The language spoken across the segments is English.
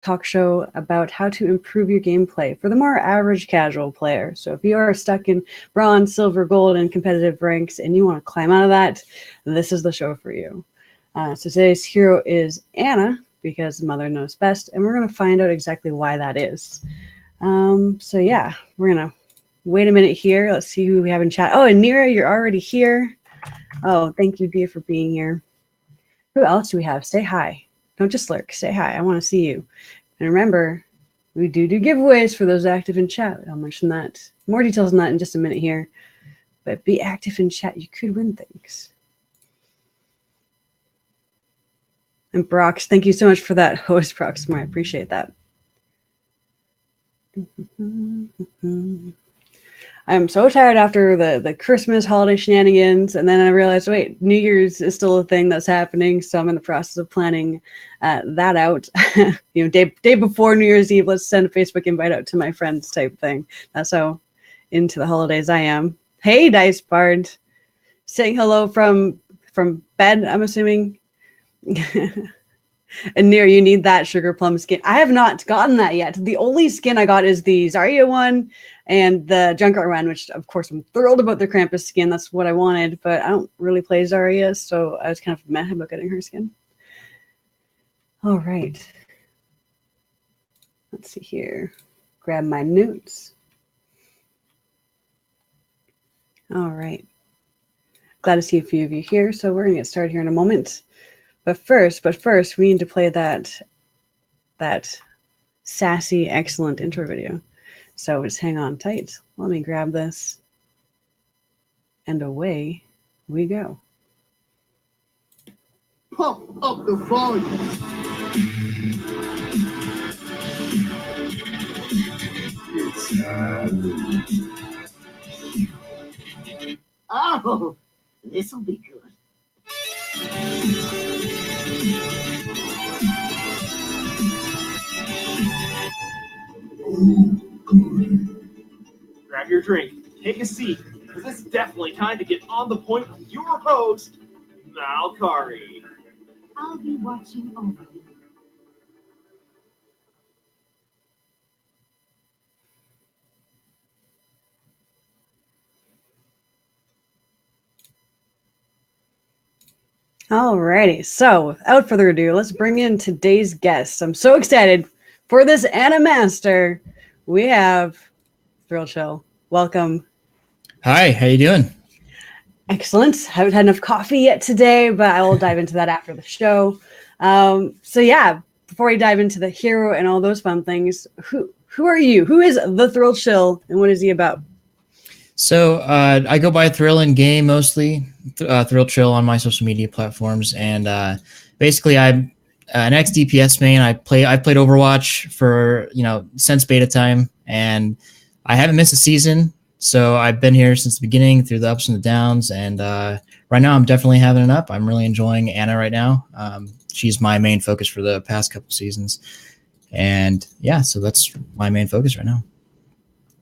talk show about how to improve your gameplay for the more average casual player. So if you are stuck in bronze, silver, gold, and competitive ranks and you want to climb out of that, this is the show for you. So today's hero is Anna, because mother knows best, and we're going to find out exactly why that is. So yeah, we're going to wait a minute here. Let's see who we have in chat. Oh, and Nira, you're already here. Oh, thank you, Dia, for being here. Who else do we have? Say hi. Don't just lurk. Say hi. I want to see you. And remember, we do giveaways for those active in chat. I'll mention that. More details on that in just a minute here. But be active in chat. You could win things. And Brox, thank you so much for that host, Proxmore. I appreciate that. I'm so tired after the Christmas holiday shenanigans, and then I realized, wait, New Year's is still a thing that's happening, so I'm in the process of planning that out. Day before New Year's Eve, let's send a Facebook invite out to my friends type thing. That's how into the holidays I am. Hey, Dice Bard, saying hello from bed, I'm assuming. And Near, you need that sugar plum skin. I have not gotten that yet. The only skin I got is the Zarya one and the Junkrat one, which of course I'm thrilled about the Krampus skin. That's what I wanted, but I don't really play Zarya, so I was kind of mad about getting her skin. All right. Let's see here. Grab my notes. All right. Glad to see a few of you here, so we're going to get started here in a moment. But first, we need to play that sassy, excellent intro video. So just hang on tight. Let me grab this. And away we go. Pump up the volume. It's oh, this'll be good. Grab your drink, take a seat, because it's definitely time to get on the point with your host, Malkarii. I'll be watching over you. Alrighty, so without further ado, let's bring in today's guest. I'm so excited for this Anna Master. We have Thrill Chill. Welcome. Hi, how you doing? Excellent. Haven't had enough coffee yet today, but I will dive into that after the show. So yeah, before we dive into the hero and all those fun things, who are you? Who is the Thrill Chill, and what is he about? So I go by Thrill in game mostly, Thrill Chill on my social media platforms, and basically I'm an ex-DPS main. I've played Overwatch for since beta time, and I haven't missed a season. So I've been here since the beginning through the ups and the downs, and right now I'm definitely having it up. I'm really enjoying Anna right now. She's my main focus for the past couple seasons, and yeah, so that's my main focus right now.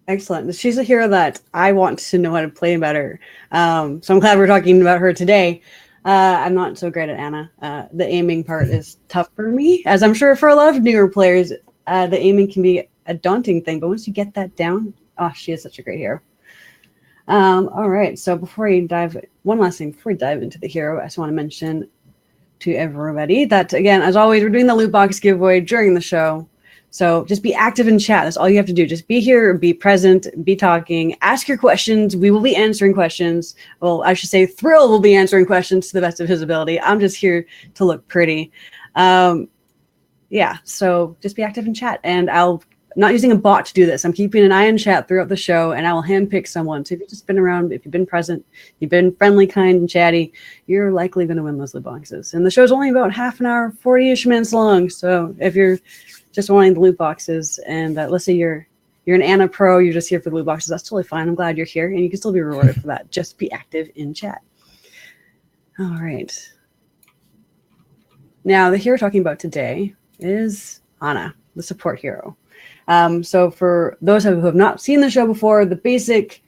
Excellent. She's a hero that I want to know how to play better. So I'm glad we're talking about her today. I'm not so great at Anna. The aiming part is tough for me, as I'm sure for a lot of newer players, the aiming can be a daunting thing. But once you get that down, oh, she is such a great hero. All right. So one last thing before we dive into the hero, I just want to mention to everybody that, again, as always, we're doing the loot box giveaway during the show. So just be active in chat. That's all you have to do. Just be here, be present, be talking, ask your questions. We will be answering questions. Well, I should say Thrill will be answering questions to the best of his ability. I'm just here to look pretty. Yeah, so just be active in chat. And I'm not using a bot to do this. I'm keeping an eye on chat throughout the show, and I will handpick someone. So if you've just been around, if you've been present, you've been friendly, kind, and chatty, you're likely going to win those loot boxes. And the show's only about half an hour, 40-ish minutes long. So if you're just wanting the loot boxes, and let's say you're an Anna pro, you're just here for the loot boxes, that's totally fine. I'm glad you're here, and you can still be rewarded for that. Just be active in chat. All right. Now, the hero we're talking about today is Anna, the support hero. So for those who have not seen the show before, the basic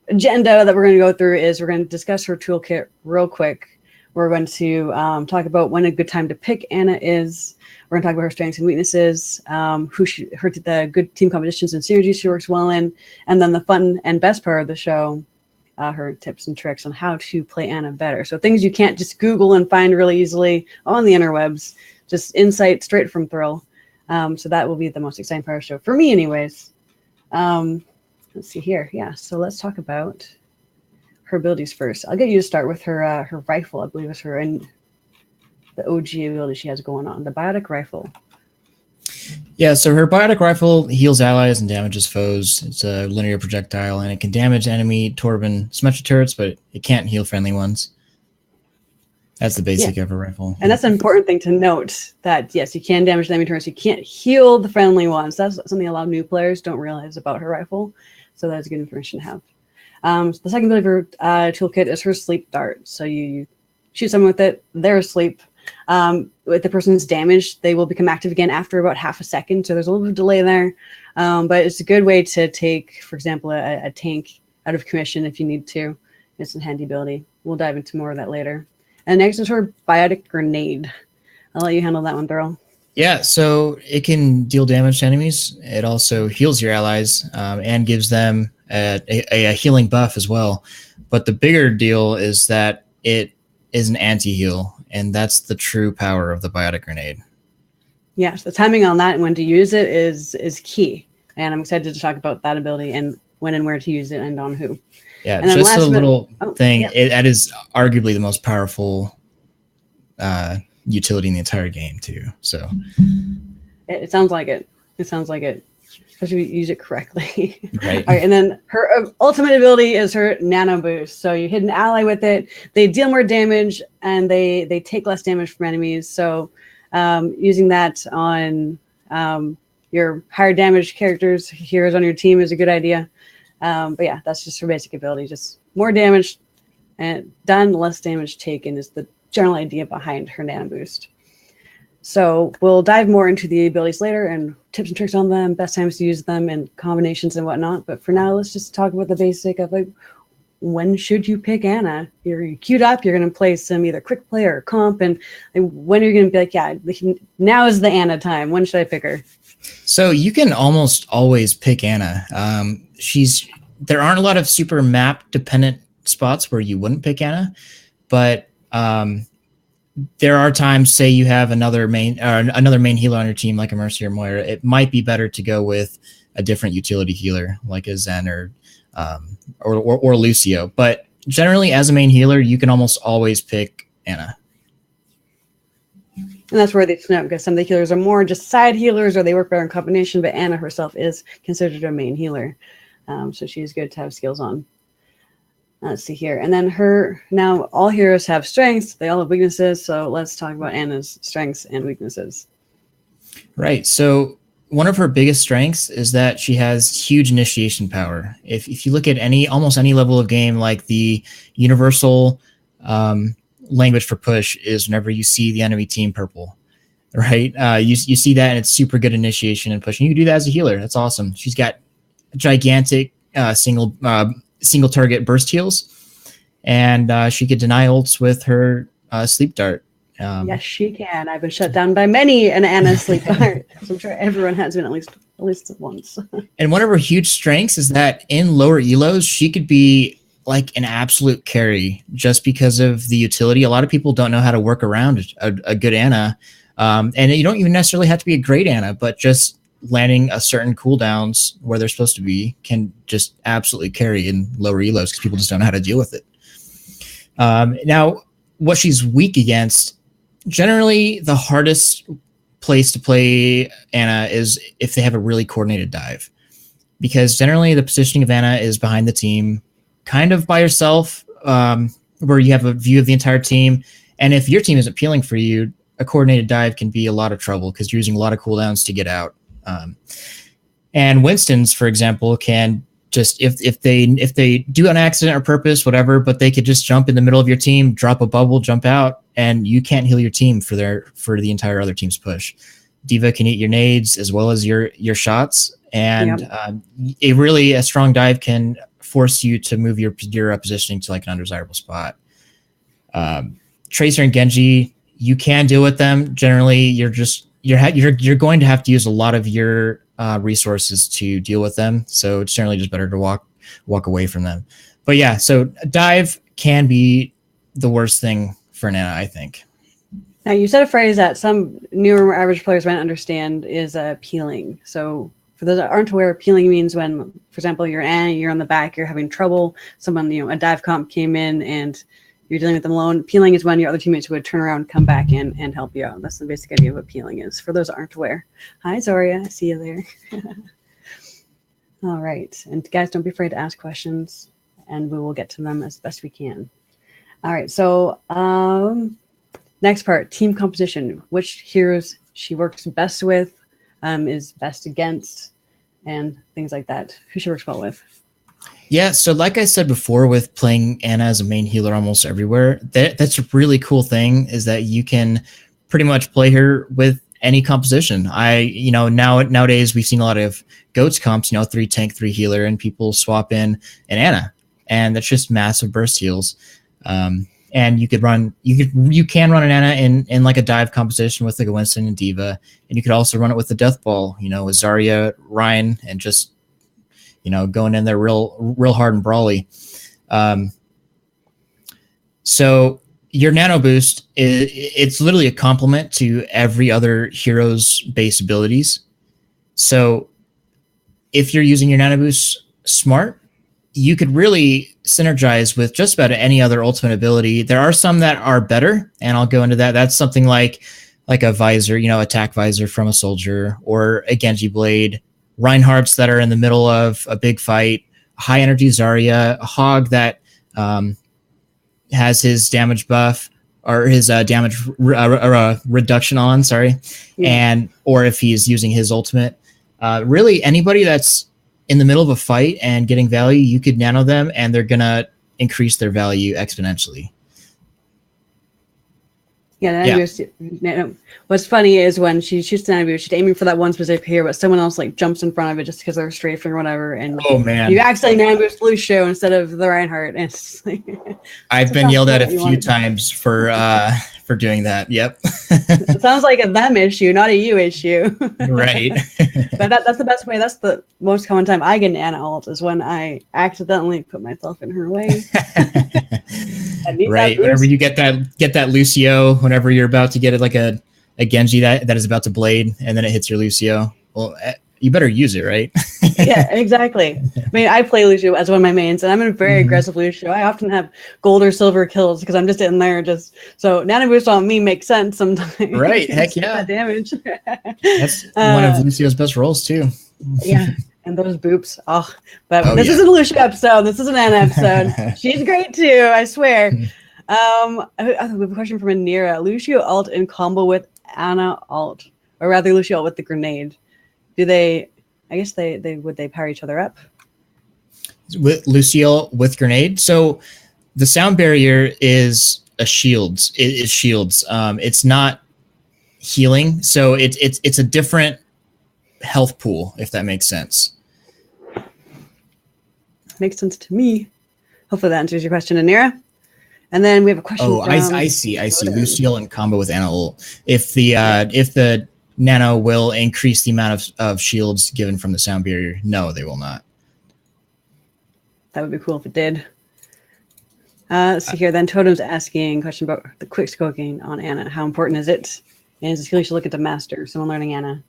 agenda that we're going to go through is we're going to discuss her toolkit real quick. We're going to talk about when a good time to pick Anna is. We're going to talk about her strengths and weaknesses, the good team competitions and synergies she works well in, and then the fun and best part of the show, her tips and tricks on how to play Anna better. So things you can't just Google and find really easily on the interwebs, just insight straight from Thrill. So that will be the most exciting part of the show for me anyways. Let's see here. Yeah, so let's talk about her abilities first. I'll get you to start with her rifle, I believe is her, and the OG ability she has going on, the biotic rifle. Yeah, so her biotic rifle heals allies and damages foes. It's a linear projectile, and it can damage enemy Torben symmetric turrets, but it can't heal friendly ones. That's the basic of her rifle. And that's an important thing to note, that yes, you can damage the enemy turrets, you can't heal the friendly ones. That's something a lot of new players don't realize about her rifle, so that's good information to have. The second ability of her toolkit is her sleep dart. So you shoot someone with it, they're asleep. If the person's damaged, they will become active again after about half a second. So there's a little bit of delay there. But it's a good way to take, for example, a tank out of commission if you need to. It's a handy ability. We'll dive into more of that later. And next is her biotic grenade. I'll let you handle that one, Thurl. Yeah, so it can deal damage to enemies. It also heals your allies and gives them a healing buff as well. But the bigger deal is that it is an anti-heal, and that's the true power of the biotic grenade. Yes, the timing on that and when to use it is key. And I'm excited to talk about that ability and when and where to use it and on who. Yeah, and just a little thing. Yeah. That is arguably the most powerful utility in the entire game, too. So it sounds like it. It sounds like it, especially if you use it correctly. Right. All right, and then her ultimate ability is her nano boost. So you hit an ally with it, they deal more damage, and they take less damage from enemies. So using that on your higher damage characters, heroes on your team is a good idea. But yeah, that's just her basic ability. Just more damage and done, less damage taken is the general idea behind her nano boost. So we'll dive more into the abilities later and tips and tricks on them, best times to use them, and combinations and whatnot. But for now, let's just talk about the basic of like, when should you pick Anna? You're queued up, you're going to play some either quick play or comp, and when are you going to be like, yeah, now is the Anna time. When should I pick her? So you can almost always pick Anna. There aren't a lot of super map dependent spots where you wouldn't pick Anna, but there are times, say you have another main healer on your team, like a Mercy or Moira, it might be better to go with a different utility healer, like a Zen or Lucio. But generally, as a main healer, you can almost always pick Anna. And that's worthy to know, because some of the healers are more just side healers or they work better in combination, but Anna herself is considered a main healer. So she's good to have skills on. Let's see here. And then now all heroes have strengths. They all have weaknesses. So let's talk about Anna's strengths and weaknesses. Right. So one of her biggest strengths is that she has huge initiation power. If you look at almost any level of game, like the universal language for push is whenever you see the enemy team purple, right? You see that, and it's super good initiation and push. And you can do that as a healer. That's awesome. She's got gigantic single target burst heals, and she could deny ults with her sleep dart. Yes, she can. I've been shut down by many an Anna sleep dart. So I'm sure everyone has been at least once. And one of her huge strengths is that in lower elos, she could be like an absolute carry just because of the utility. A lot of people don't know how to work around a good Anna. And you don't even necessarily have to be a great Anna, but just landing a certain cooldowns where they're supposed to be can just absolutely carry in lower elos because people just don't know how to deal with it. Now, what she's weak against, generally the hardest place to play Anna is if they have a really coordinated dive, because generally the positioning of Anna is behind the team, kind of by yourself, where you have a view of the entire team. And if your team isn't peeling for you, a coordinated dive can be a lot of trouble because you're using a lot of cooldowns to get out. And Winston's, for example, can just if they do an accident or purpose, whatever, but they could just jump in the middle of your team, drop a bubble, jump out, and you can't heal your team for the entire other team's push. Diva can eat your nades as well as your shots, and a strong dive can force you to move your positioning to like an undesirable spot. Tracer and Genji, you can deal with them. Generally, you're going to have to use a lot of your resources to deal with them. So it's generally just better to walk away from them. But yeah, so dive can be the worst thing for an Ana, I think. Now, you said a phrase that some newer, more average players might not understand is peeling. So for those that aren't aware, peeling means when, for example, you're on the back, you're having trouble, someone, a dive comp came in and you're dealing with them alone. Peeling is when your other teammates would turn around, come back in, and help you out. That's the basic idea of what peeling is, for those that aren't aware. Hi, Zarya. I see you there. All right. And guys, don't be afraid to ask questions, and we will get to them as best we can. All right. So next part, team composition. Which heroes she works best with, is best against, and things like that. Who she works well with. Yeah, so like I said before, with playing Ana as a main healer almost everywhere, that's a really cool thing, is that you can pretty much play her with any composition. Nowadays we've seen a lot of GOATS comps, 3 tank, 3 healer, and people swap in an Ana, and that's just massive burst heals. And you can run an Ana in like a dive composition with like a Winston and Diva, and you could also run it with the Death Ball, with Zarya, Ryan, and just going in there real hard and brawly. So your nano boost, it's literally a complement to every other hero's base abilities. So if you're using your nano boost smart, you could really synergize with just about any other ultimate ability. There are some that are better, and I'll go into that. That's something like a visor, attack visor from a soldier, or a Genji blade, Reinhardt's that are in the middle of a big fight, high energy Zarya, a Hog that has his damage buff or his damage reduction on, and or if he's using his ultimate. Really, anybody that's in the middle of a fight and getting value, you could nano them, and they're gonna increase their value exponentially. Yeah, what's funny is when she shoots the nano, she's aiming for that one specific hero, but someone else like jumps in front of it just because they're strafing or whatever, and oh man, you accidentally nano boost Lucio instead of the Reinhardt. And it's like, I've been yelled at a few times for doing that. Yep. It sounds like a them issue, not a you issue. Right. But that's the best way. That's the most common time I get an Ana ult, is when I accidentally put myself in her way. Right. Whenever you get that Lucio, whenever you're about to get it like a Genji that is about to blade, and then it hits your Lucio. Well, you better use it, right? Yeah, exactly. I mean, I play Lucio as one of my mains, and I'm a very aggressive Lucio. I often have gold or silver kills because I'm just in there so nano boost on me makes sense sometimes. Right. Heck yeah. Damage. That's one of Lucio's best roles too. Yeah. And those boops. This isn't a Lucio episode. This is an Ana episode. She's great too, I swear. We have a question from Anira. Lucio ult in combo with Ana ult, or rather Lucio ult with the grenade. Do they? I guess they would they pair each other up? With Lucio with grenade. So the sound barrier is a shields. It is shields. It's not healing. So it's a different health pool, if that makes sense. Makes sense to me. Hopefully that answers your question, Anira. And then we have a question. Oh, I see. Lucio in combo with Ana ult. If the nano will increase the amount of shields given from the sound barrier, no, they will not. That would be cool if it did. Let's see here. Then Totem's asking a question about the quick scoping on Ana. How important is it? And is a skill you should look at the master? Someone learning Ana.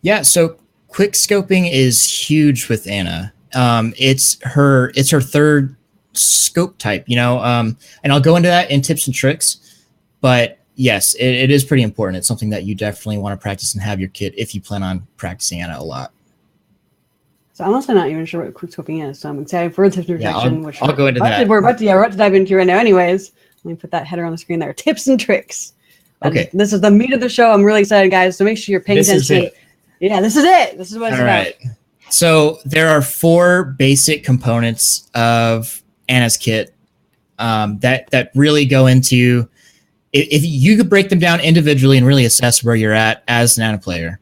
Yeah, so quick scoping is huge with Ana. It's her third scope type, and I'll go into that in tips and tricks. But yes, it is pretty important. It's something that you definitely want to practice and have your kit if you plan on practicing Ana a lot. So I'm also not even sure what quick scoping is. So I'm excited for tips and protection. I'll go into that. We're about to dive into right now. Anyways, let me put that header on the screen there. Tips and tricks. Okay. This is the meat of the show. I'm really excited, guys. So make sure you're paying attention. Yeah, this is it. This is what it's about. Right. So there are 4 basic components of Ana's kit that really go into. If you could break them down individually and really assess where you're at as an Ana player.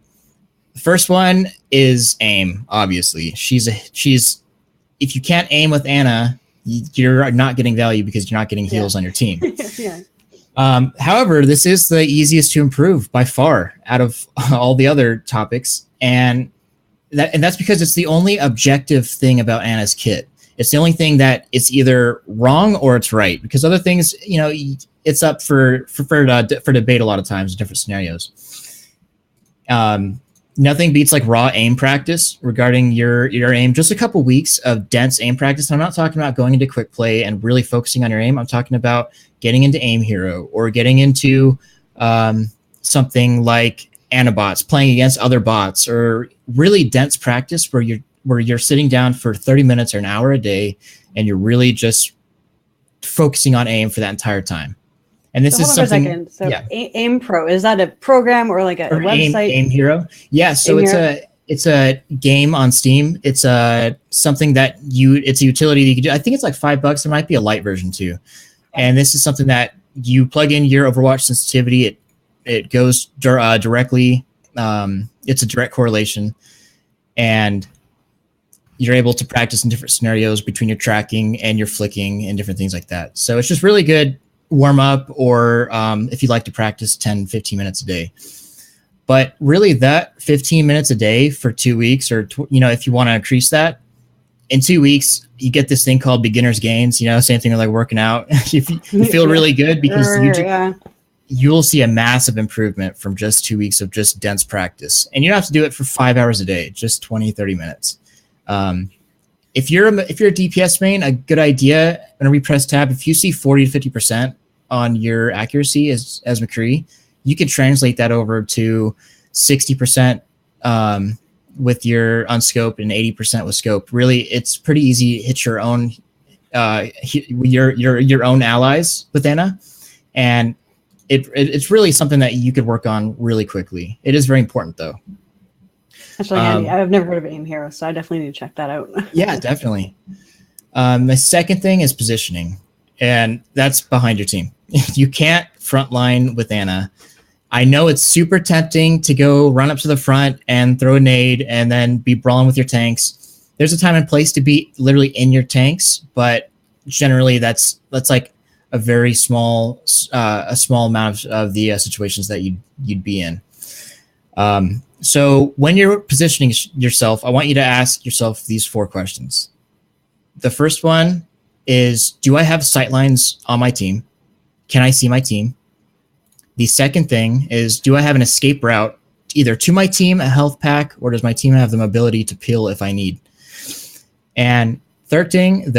The first one is aim. Obviously, she's if you can't aim with Ana, you're not getting value because you're not getting heals on your team. Yeah. However, this is the easiest to improve by far out of all the other topics, and that's because it's the only objective thing about Anna's kit. It's the only thing that it's either wrong or it's right, because other things, it's up for debate a lot of times in different scenarios. Nothing beats like raw aim practice regarding your aim. Just a couple weeks of dense aim practice. I'm not talking about going into quick play and really focusing on your aim. I'm talking about getting into Aim Hero or getting into something like Anabots, playing against other bots, or really dense practice where you're sitting down for 30 minutes or an hour a day and you're really just focusing on aim for that entire time. And this is something. For a second. So yeah. Aim Pro, is that a program or like a website? Aim Hero. Yeah. So it's a game on Steam. It's something that it's a utility that you can do. I think it's like $5. There might be a light version too. And this is something that you plug in your Overwatch sensitivity. It goes directly. It's a direct correlation, and you're able to practice in different scenarios between your tracking and your flicking and different things like that. So it's just really good warm up, or if you'd like to practice 10, 15 minutes a day. But really that 15 minutes a day for 2 weeks, or if you want to increase that, in 2 weeks, you get this thing called beginner's gains, same thing like working out. you feel really good because you'll see a massive improvement from just 2 weeks of just dense practice. And you don't have to do it for 5 hours a day, just 20, 30 minutes. If you're a DPS main, a good idea, when we press tab, if you see 40 to 50% on your accuracy as McCree, you could translate that over to 60% with your unscope and 80% with scope. Really, it's pretty easy to hit your own your own allies with Anna, and it's really something that you could work on really quickly. It is very important though. That's really handy. I've never heard of Aim Hero, so I definitely need to check that out. Yeah, definitely. The second thing is positioning, and that's behind your team. You can't frontline with Anna. I know it's super tempting to go run up to the front and throw a nade and then be brawling with your tanks. There's a time and place to be literally in your tanks, but generally that's like a very small amount of the situations that you'd be in. So when you're positioning yourself, I want you to ask yourself these 4 questions. The first one is, do I have sightlines on my team? Can I see my team? The second thing is, do I have an escape route either to my team, a health pack, or does my team have the mobility to peel if I need? And the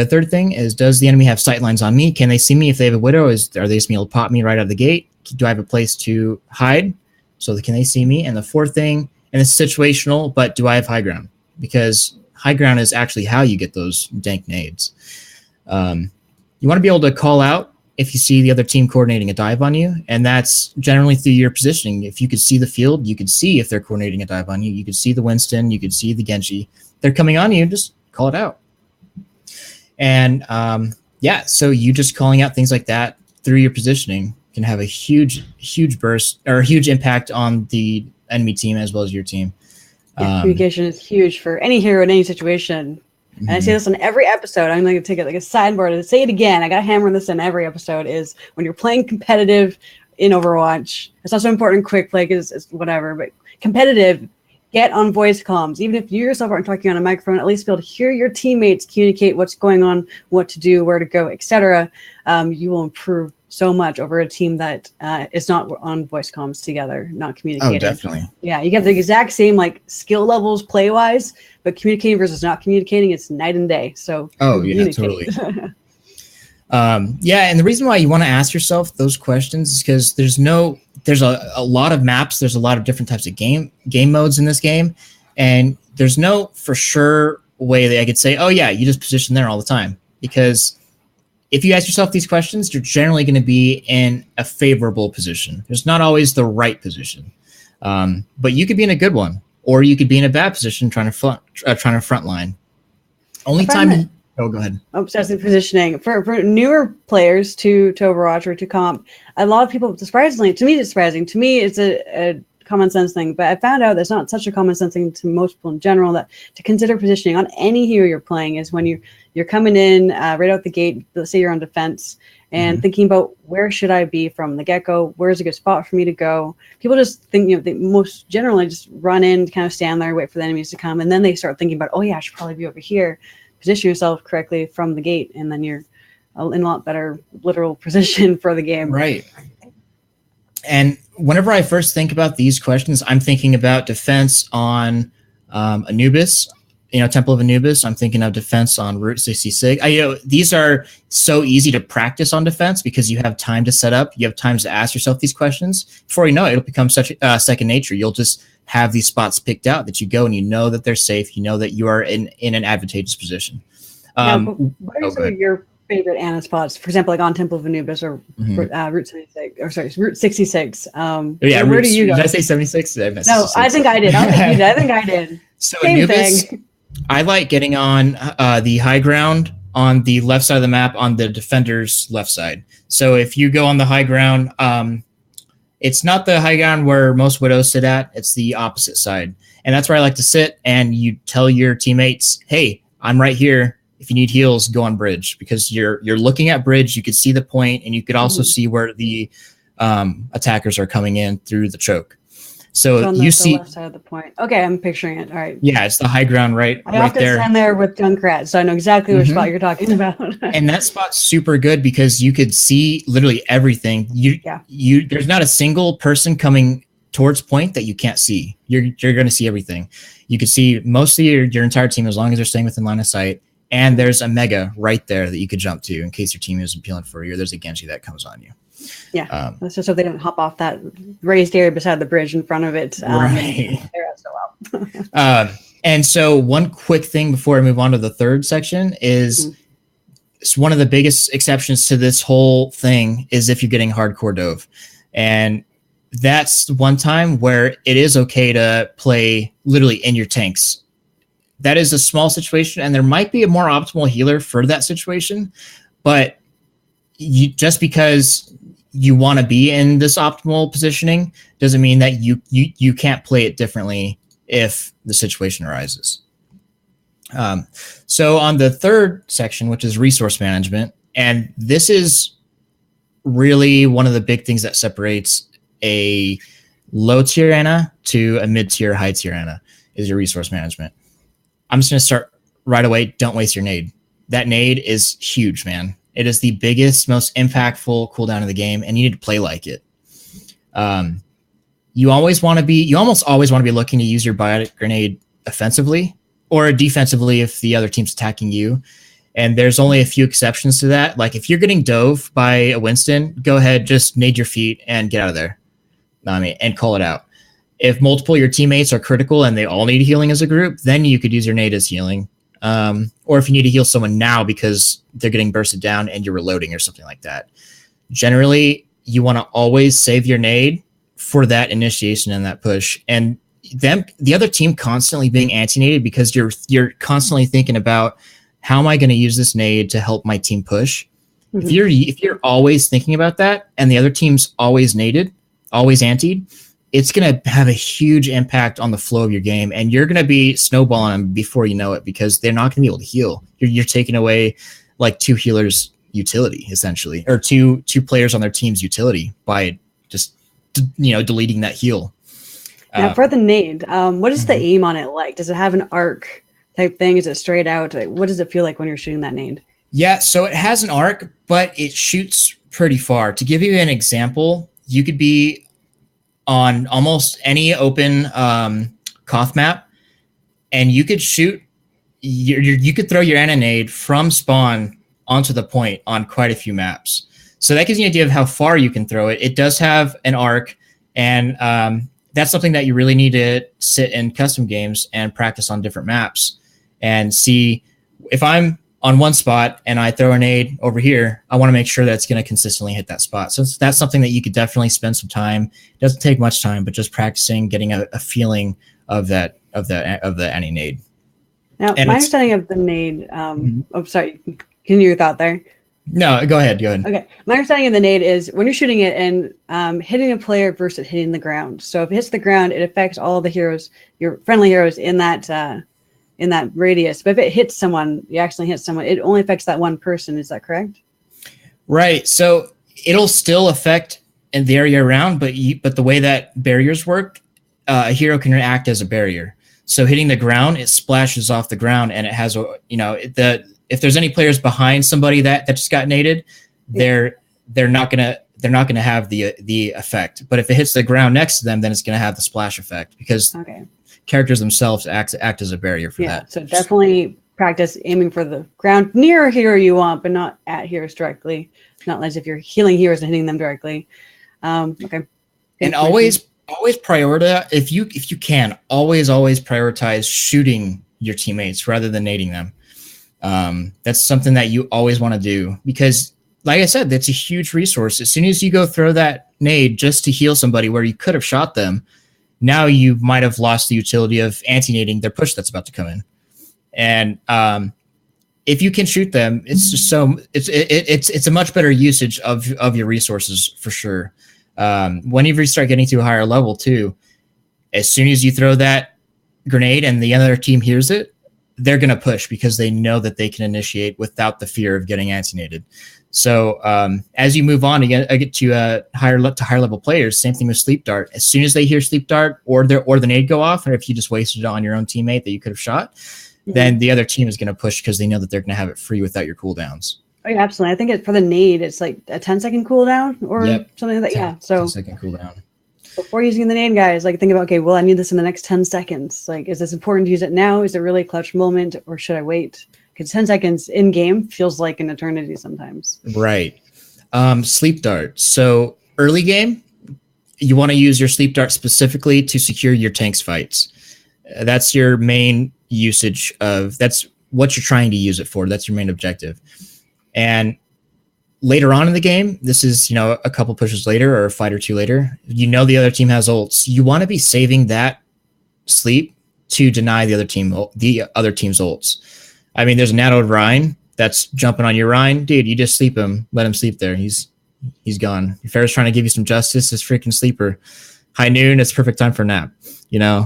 third thing is, does the enemy have sightlines on me? Can they see me if they have a widow? Are they just able to pop me right out of the gate? Do I have a place to hide? So can they see me? And the fourth thing, and it's situational, but do I have high ground? Because high ground is actually how you get those dank nades. You want to be able to call out if you see the other team coordinating a dive on you, and that's generally through your positioning. If you could see the field, you could see if they're coordinating a dive on you. You could see the Winston, you could see the Genji. They're coming on you, just call it out. And so you just calling out things like that through your positioning can have a huge burst or a huge impact on the enemy team as well as your team. Yeah, communication is huge for any hero in any situation. And I say this on every episode. I'm going to take it like a sideboard and say it again. I got to hammer this in every episode, is when you're playing competitive in Overwatch, it's not so important quick play because it's whatever, but competitive, get on voice comms. Even if you yourself aren't talking on a microphone, at least be able to hear your teammates communicate what's going on, what to do, where to go, etc. You will improve so much over a team that is not on voice comms together, not communicating. Oh, definitely. Yeah, you get the exact same like skill levels play wise, but communicating versus not communicating, it's night and day. So totally. And the reason why you want to ask yourself those questions is because there's a lot of maps, there's a lot of different types of game modes in this game, and there's no for sure way that I could say, oh yeah, you just position there all the time. Because if you ask yourself these questions, you're generally going to be in a favorable position. There's not always the right position, but you could be in a good one, or you could be in a bad position trying to front line. Only time. Go ahead. Obsessive positioning for newer players to Overwatch or to comp. A lot of people, surprisingly, to me, it's surprising. To me, it's a common sense thing, but I found out that's not such a common sense thing to most people in general, that to consider positioning on any hero you're playing is when you're coming in right out the gate, let's say you're on defense, and thinking about where should I be from the get-go, where's a good spot for me to go. People just think, they most generally just run in, kind of stand there, wait for the enemies to come, and then they start thinking about, oh yeah, I should probably be over here. Position yourself correctly from the gate, and then you're in a lot better literal position for the game. Right. And whenever I first think about these questions, I'm thinking about defense on Anubis, Temple of Anubis. I'm thinking of defense on Route 66. These are so easy to practice on defense because you have time to set up. You have time to ask yourself these questions. Before you know it, it'll become such second nature. You'll just have these spots picked out that you go and you know that they're safe. You know that you are in an advantageous position. What are some of your favorite Ana spots? For example, like on Temple of Anubis or Route 76, or sorry, Route 66. Where do you go? Did I say 76? No, I think I did. I think I did. So Same Anubis, thing. I like getting on the high ground on the left side of the map on the defender's left side. So if you go on the high ground, it's not the high ground where most widows sit at. It's the opposite side. And that's where I like to sit, and you tell your teammates, hey, I'm right here. If you need heals, go on bridge, because you're looking at bridge. You could see the point, and you could also see where the attackers are coming in through the choke. So you see the left side of the point. Okay, I'm picturing it. All right. Yeah, it's the high ground right there. I often stand there with Junkrat, so I know exactly which spot you're talking about. And that spot's super good because you could see literally everything. There's not a single person coming towards point that you can't see. You're going to see everything. You can see mostly your entire team as long as they're staying within line of sight. And there's a Mega right there that you could jump to in case your team isn't peeling for you, or there's a Genji that comes on you. Yeah, that's just so they don't hop off that raised area beside the bridge in front of it. Right. So well. And so one quick thing before I move on to the third section is it's one of the biggest exceptions to this whole thing is if you're getting hardcore dove. And that's one time where it is okay to play literally in your tanks. That is a small situation, and there might be a more optimal healer for that situation, but just because you want to be in this optimal positioning doesn't mean that you can't play it differently if the situation arises. So on the third section, which is resource management, and this is really one of the big things that separates a low tier Ana to a mid tier, high tier Ana, is your resource management. I'm just going to start right away. Don't waste your nade. That nade is huge, man. It is the biggest, most impactful cooldown of the game, and you need to play like it. You almost always want to be looking to use your biotic grenade offensively or defensively if the other team's attacking you. And there's only a few exceptions to that. Like if you're getting dove by a Winston, go ahead, just nade your feet and get out of there. And call it out. If multiple of your teammates are critical and they all need healing as a group, then you could use your nade as healing. Or if you need to heal someone now because they're getting bursted down and you're reloading or something like that. Generally, you want to always save your nade for that initiation and that push. And the other team constantly being anti-naded because you're constantly thinking about how am I going to use this nade to help my team push? If you're always thinking about that and the other team's always naded, always antied, it's going to have a huge impact on the flow of your game, and you're going to be snowballing them before you know it because they're not going to be able to heal. You're taking away like two healers' utility, essentially, or two players on their team's utility by just deleting that heal. Now, for the nade, what is the aim on it like? Does it have an arc type thing? Is it straight out? What does it feel like when you're shooting that nade? Yeah, so it has an arc, but it shoots pretty far. To give you an example, you could be on almost any open Koth map, and you could shoot. You could throw your Ana nade from spawn onto the point on quite a few maps. So that gives you an idea of how far you can throw it. It does have an arc, and that's something that you really need to sit in custom games and practice on different maps and see. If I'm on one spot and I throw a nade over here, I want to make sure that it's going to consistently hit that spot. So that's something that you could definitely spend some time. It doesn't take much time, but just practicing, getting a feeling of the any nade. Now, my understanding of the nade. Oh, sorry. Continue your thought there. No, go ahead. Okay. My understanding of the nade is when you're shooting it and hitting a player versus hitting the ground. So if it hits the ground, it affects all the heroes, your friendly heroes in that radius. But if it hits someone, you accidentally hit someone, it only affects that one person. Is that correct? Right. So it'll still affect in the area around, but the way that barriers work, a hero can act as a barrier. So hitting the ground, it splashes off the ground, and it has if there's any players behind somebody that just got naded, they're not gonna have the effect. But if it hits the ground next to them, then it's gonna have the splash effect because characters themselves act as a barrier for that. So definitely practice aiming for the ground near a hero you want, but not at heroes directly. Not as if you're healing heroes and hitting them directly. Okay. And always prioritize if you can always prioritize shooting your teammates rather than nading them. That's something that you always want to do because, like I said, that's a huge resource. As soon as you go throw that nade just to heal somebody where you could have shot them, now you might have lost the utility of anti-nading their push that's about to come in. And if you can shoot them, it's just it's a much better usage of your resources for sure. Whenever you start getting to a higher level too, as soon as you throw that grenade and the other team hears it, they're going to push because they know that they can initiate without the fear of getting anti-naded. So as you move on to get to higher level players, same thing with Sleep Dart. As soon as they hear Sleep Dart or the nade go off, or if you just wasted it on your own teammate that you could have shot, then the other team is going to push because they know that they're going to have it free without your cooldowns. Oh, yeah, absolutely. I think for the nade, it's like a 10-second cooldown or something like that. Yeah. So 10-second cooldown. Before using the nade, guys, like think about, okay, well, I need this in the next 10 seconds. Like, is this important to use it now? Is it really a clutch moment or should I wait? Because 10 seconds in game feels like an eternity sometimes. Right. Sleep Dart. So early game, you want to use your Sleep Dart specifically to secure your tank's fights. That's your main usage that's what you're trying to use it for. That's your main objective. And later on in the game, this is, a couple pushes later or a fight or two later, the other team has ults. You want to be saving that sleep to deny the other team's ults. I mean, there's a nanoed Rhine that's jumping on your Rhine. Dude, you just sleep him. Let him sleep there. He's gone. If Farrah's trying to give you some justice, this freaking sleeper. High noon, it's perfect time for a nap, Yeah.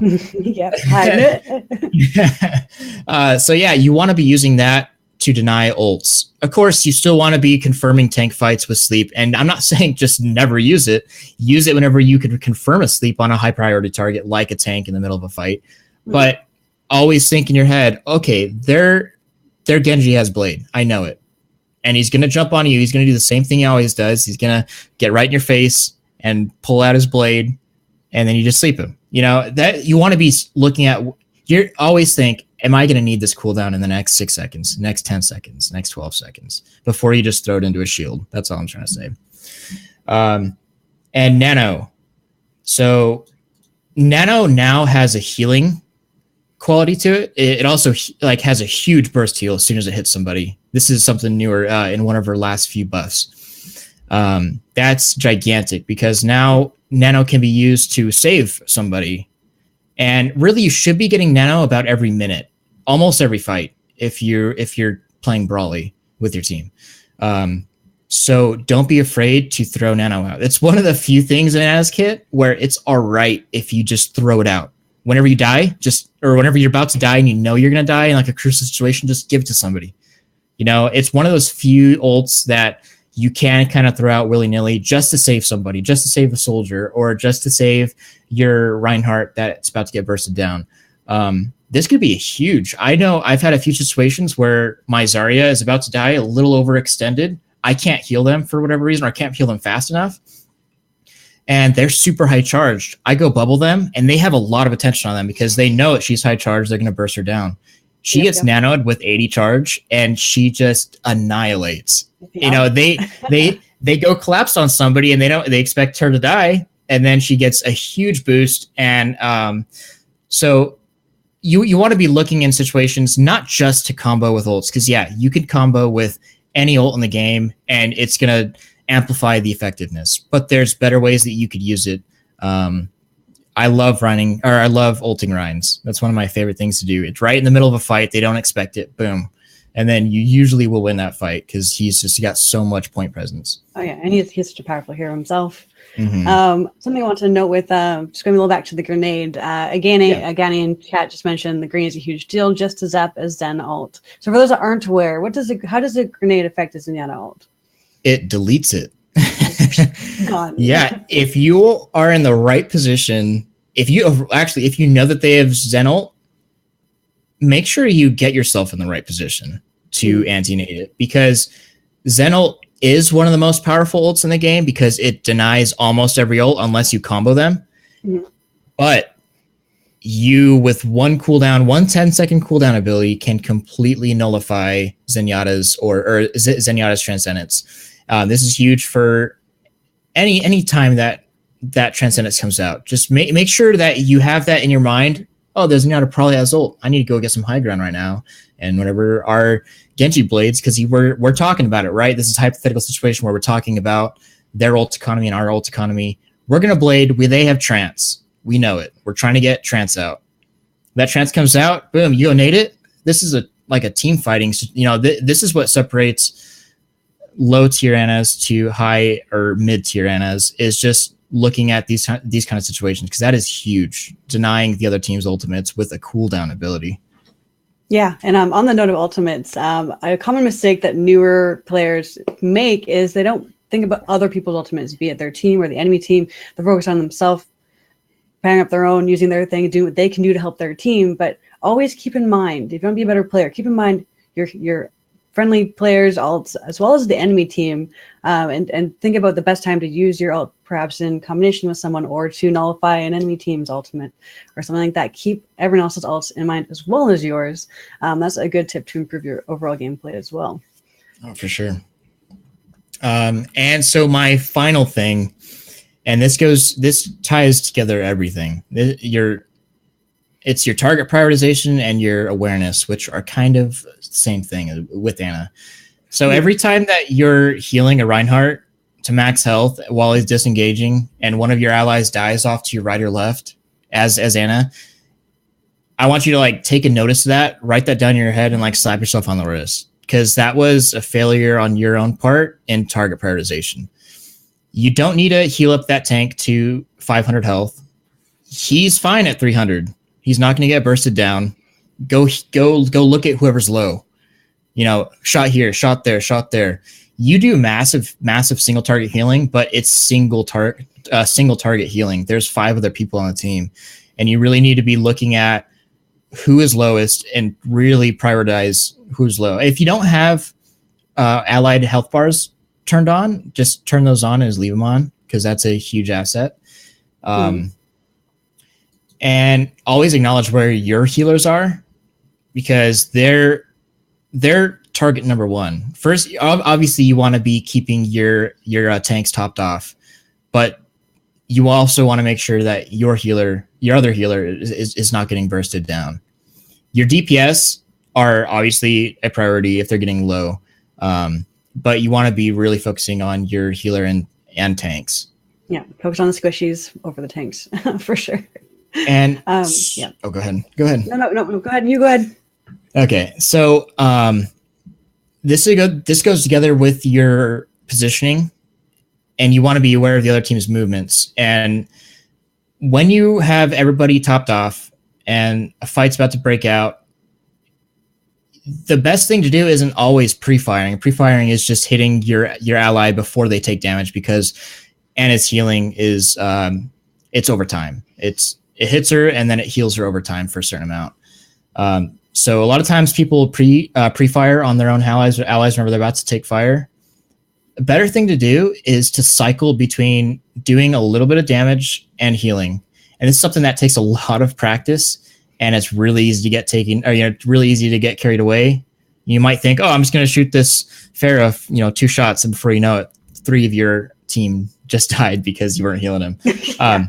So yeah, you want to be using that to deny ults. Of course, you still want to be confirming tank fights with sleep. And I'm not saying just never use it. Use it whenever you can confirm a sleep on a high priority target, like a tank in the middle of a fight. But always think in your head, okay, their Genji has Blade. I know it. And he's going to jump on you. He's going to do the same thing he always does. He's going to get right in your face and pull out his blade. And then you just sleep him. That you want to be looking at. You always think, am I going to need this cooldown in the next 6 seconds, next 10 seconds, next 12 seconds before you just throw it into a shield? That's all I'm trying to say. And Nano. So Nano now has a healing quality to it. It also has a huge burst heal as soon as it hits somebody. This is something newer in one of her last few buffs. That's gigantic because now Nano can be used to save somebody. And really, you should be getting Nano about every minute, almost every fight, if you're playing Brawly with your team. So don't be afraid to throw Nano out. It's one of the few things in Nano's kit where it's all right if you just throw it out. Whenever you die, or whenever you're about to die and you're going to die in like a crucial situation, just give it to somebody. It's one of those few ults that you can kind of throw out willy-nilly just to save somebody, just to save a soldier, or just to save your Reinhardt that's about to get bursted down. This could be a huge. I know I've had a few situations where my Zarya is about to die, a little overextended. I can't heal them for whatever reason, or I can't heal them fast enough. And they're super high charged. I go bubble them, and they have a lot of attention on them because they know that she's high charged. They're going to burst her down. She gets nanoed with 80 charge, and she just annihilates. They go collapse on somebody, and they expect her to die, and then she gets a huge boost. And so you want to be looking in situations not just to combo with ults, because you could combo with any ult in the game, and it's gonna amplify the effectiveness. But there's better ways that you could use it. I love ulting Rhines. That's one of my favorite things to do. It's right in the middle of a fight. They don't expect it. Boom. and then you usually will win that fight because he got so much point presence. Oh yeah, and he's such a powerful hero himself. Mhm. Something I want to note with just going a little back to the grenade. Again, in chat just mentioned the grenade is a huge deal, just as zap as Zen ult. So for those that aren't aware, how does a grenade affect a Zenyatta ult? It deletes it. Gone. Yeah, if you are in the right position, if you know that they have Zen ult, make sure you get yourself in the right position to anti-nade it, because Zen ult is one of the most powerful ults in the game because it denies almost every ult unless you combo them. But you, with one 10-second cooldown ability, can completely nullify Zenyatta's or Zenyatta's Transcendence. This is huge for any time that Transcendence comes out. Just make sure that you have that in your mind. Oh, there's Zenyatta probably has ult. I need to go get some high ground right now. And whenever our Genji blades, because we're talking about it, right? This is a hypothetical situation where we're talking about their ult economy and our ult economy. We're gonna blade. They have trance. We know it. We're trying to get trance out. That trance comes out. Boom. You go nade it. This is like a team fighting. This is what separates low tier Annas to high or mid tier Annas, is just looking at these kind of situations, because that is huge. Denying the other team's ultimates with a cooldown ability. Yeah, and on the note of ultimates, a common mistake that newer players make is they don't think about other people's ultimates, be it their team or the enemy team. They're focused on themselves, pairing up their own, using their thing, doing what they can do to help their team. But always keep in mind, if you want to be a better player, keep in mind your friendly players' ults as well as the enemy team, and think about the best time to use your ult, perhaps in combination with someone, or to nullify an enemy team's ultimate or something like that. Keep everyone else's ults in mind as well as yours. That's a good tip to improve your overall gameplay as well. Oh, for sure. And so my final thing, and this ties together everything. It's your target prioritization and your awareness, which are kind of the same thing with Ana. So every time that you're healing a Reinhardt to max health while he's disengaging and one of your allies dies off to your right or left as Ana, I want you to take a notice of that, write that down in your head, and slap yourself on the wrist, because that was a failure on your own part in target prioritization. You don't need to heal up that tank to 500 health. He's fine at 300. He's not going to get bursted down. Go look at whoever's low. Shot here, shot there, shot there. You do massive single target healing, but it's single target healing. There's 5 other people on the team, and you really need to be looking at who is lowest and really prioritize who's low. If you don't have allied health bars turned on, just turn those on and just leave them on, because that's a huge asset. And always acknowledge where your healers are, because they're target number one. First, obviously, you want to be keeping your tanks topped off, but you also want to make sure that your other healer is not getting bursted down. Your DPS are obviously a priority if they're getting low, but you want to be really focusing on your healer and tanks. Yeah, focus on the squishies over the tanks for sure. And yeah. Oh, go ahead. Go ahead. No, go ahead. You go ahead. Okay, so this goes together with your positioning, and you want to be aware of the other team's movements. And when you have everybody topped off and a fight's about to break out, the best thing to do isn't always pre-firing. Pre-firing is just hitting your ally before they take damage, because Ana's healing is it's over time. It hits her and then it heals her over time for a certain amount. So a lot of times people pre-fire on their own allies whenever they're about to take fire. A better thing to do is to cycle between doing a little bit of damage and healing. And it's something that takes a lot of practice, and it's really easy to get really easy to get carried away. You might think, oh, I'm just going to shoot this Pharah, 2 shots, and before you know it, 3 of your team just died because you weren't healing him.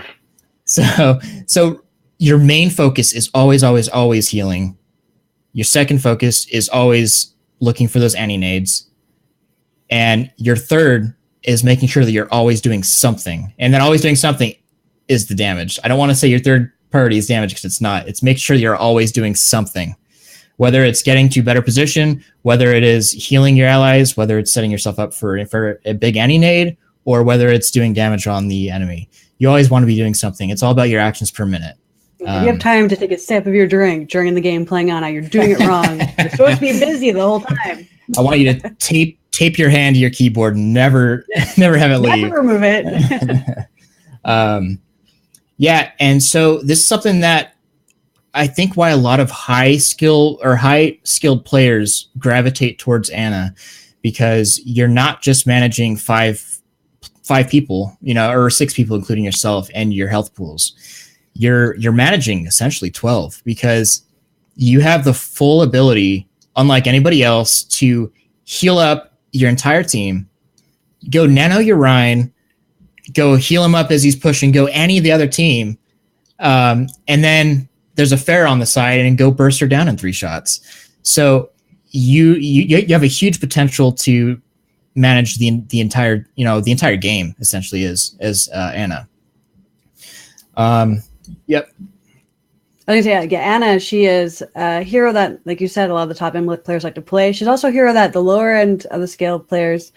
So your main focus is always healing. Your second focus is always looking for those anti-nades. And your third is making sure that you're always doing something. And that always doing something is the damage. I don't want to say your third priority is damage, because it's not. It's make sure you're always doing something. whether it's getting to better position, whether it is healing your allies, whether it's setting yourself up for a big anti-nade, or whether it's doing damage on the enemy. You always want to be doing something. It's all about your actions per minute. If you have time to take a sip of your drink during the game playing Ana, you're doing it wrong. You're supposed to be busy the whole time. I want you to tape your hand to your keyboard and never have it leave. Never remove it. Yeah, and so this is something that I think why a lot of high skilled players gravitate towards Ana, because you're not just managing five people, or 6 people, including yourself and your health pools. You're managing essentially 12, because you have the full ability, unlike anybody else, to heal up your entire team, go nano your Rhine, go heal him up as he's pushing, go any of the other team, and then there's a Pharah on the side and go burst her down in 3 shots. So you have a huge potential to manage the entire game, essentially, as Ana. Yep. I was gonna say, yeah, Ana, she is a hero that, like you said, a lot of the top Emily players like to play. She's also a hero that the lower end of the scale players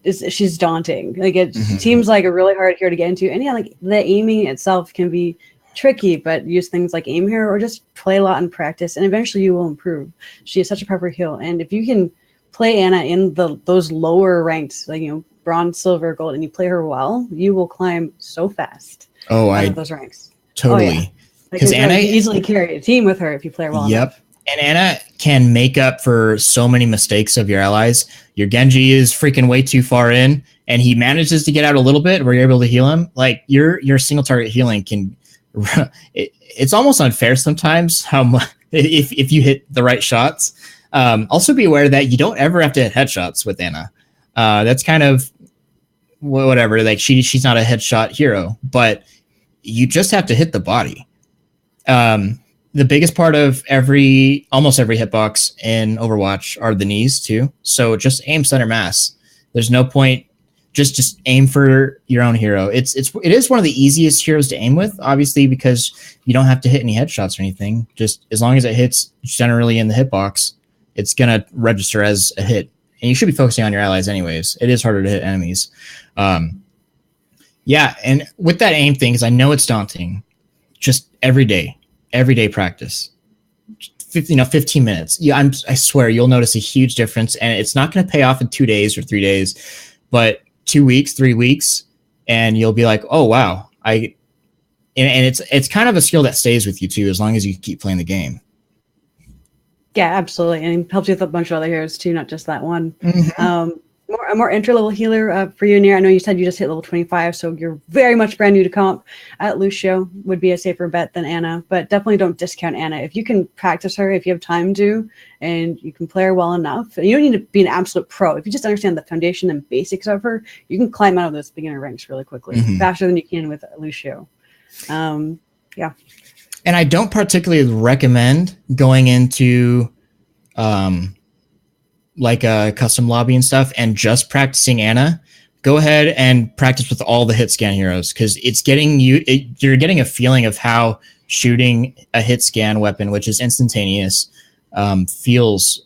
she's daunting. Like it seems like a really hard hero to get into. And yeah, like the aiming itself can be tricky, but use things like aim hero or just play a lot and practice, and eventually you will improve. She is such a proper heal, and if you can play Ana in those lower ranked, like bronze, silver, gold, and you play her well, you will climb so fast. out of those ranks. Totally. Because Ana can easily carry a team with her if you play her well. Yep. Enough. And Ana can make up for so many mistakes of your allies. Your Genji is freaking way too far in, and he manages to get out a little bit where you're able to heal him. Like your single target healing can. It's almost unfair sometimes how much if you hit the right shots. Also be aware that you don't ever have to hit headshots with Ana. That's kind of whatever. Like she's not a headshot hero, but you just have to hit the body. The biggest part of almost every hitbox in Overwatch are the knees too. So just aim center mass. There's no point. Just aim for your own hero. It is one of the easiest heroes to aim with, obviously, because you don't have to hit any headshots or anything. Just as long as it hits generally in the hitbox, it's gonna register as a hit. And you should be focusing on your allies anyways. It is harder to hit enemies. Yeah, and with that aim thing, because I know it's daunting, just every day practice. 15 minutes. Yeah, I swear you'll notice a huge difference, and it's not going to pay off in 2 days or 3 days, but 2 weeks, 3 weeks, and you'll be like, oh wow, and it's kind of a skill that stays with you too, as long as you keep playing the game. Yeah, absolutely, and it helps you with a bunch of other heroes too, not just that one. Mm-hmm. A more entry-level healer for you, Near. I know you said you just hit level 25, so you're very much brand new to comp. Lucio would be a safer bet than Ana, but definitely don't discount Ana. If you can practice her, if you have time to, and you can play her well enough, and you don't need to be an absolute pro. If you just understand the foundation and basics of her, you can climb out of those beginner ranks really quickly, faster than you can with Lucio. Yeah. And I don't particularly recommend going into like a custom lobby and stuff and just practicing Ana. Go ahead and practice with all the hit scan heroes, because it's getting you're getting a feeling of how shooting a hit scan weapon, which is instantaneous, feels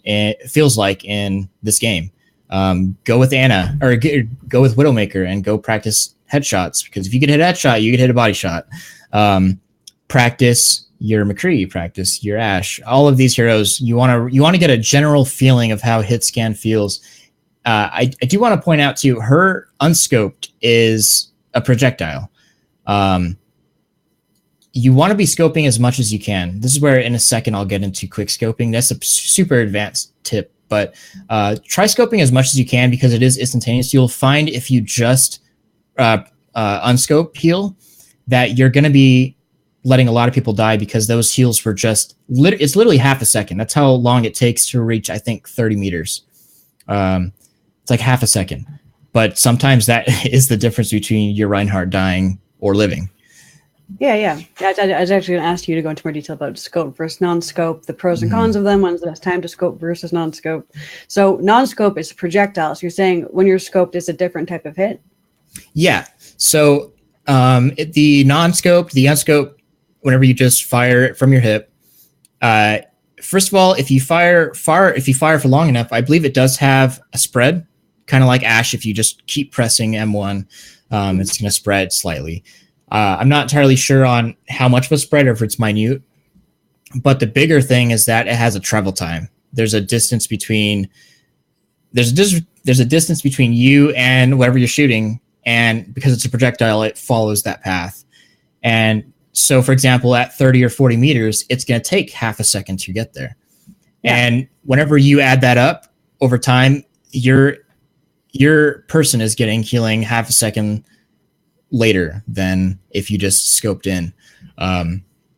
like in this game. Go with Ana or go with Widowmaker and go practice headshots, because if you can hit a headshot, you can hit a body shot. Practice your McCree, practice your Ashe. All of these heroes, you want to get a general feeling of how hit scan feels. I do want to point out too, her unscoped is a projectile. You want to be scoping as much as you can. This is where in a second I'll get into quick scoping. That's a super advanced tip, but try scoping as much as you can, because it is instantaneous. You'll find if you just unscope heal that you're going to be letting a lot of people die, because those heals were just it's literally half a second. That's how long it takes to reach, I think, 30 meters. It's like half a second, but sometimes that is the difference between your Reinhardt dying or living. Yeah. I was actually going to ask you to go into more detail about scope versus non-scope, the pros and cons of them. When's the best time to scope versus non-scope? So non-scope is a projectile. So you're saying when you're scoped, it's a different type of hit? Yeah. So the non-scope, the unscope, whenever you just fire it from your hip, first of all, if you fire for long enough, I believe it does have a spread, kind of like Ash. If you just keep pressing M1, it's going to spread slightly. I'm not entirely sure on how much of a spread or if it's minute, but the bigger thing is that it has a travel time. There's a distance between you and whatever you're shooting, and because it's a projectile, it follows that path. And so, for example, at 30 or 40 meters, it's going to take half a second to get there. Yeah. And whenever you add that up over time, your person is getting healing half a second later than if you just scoped in.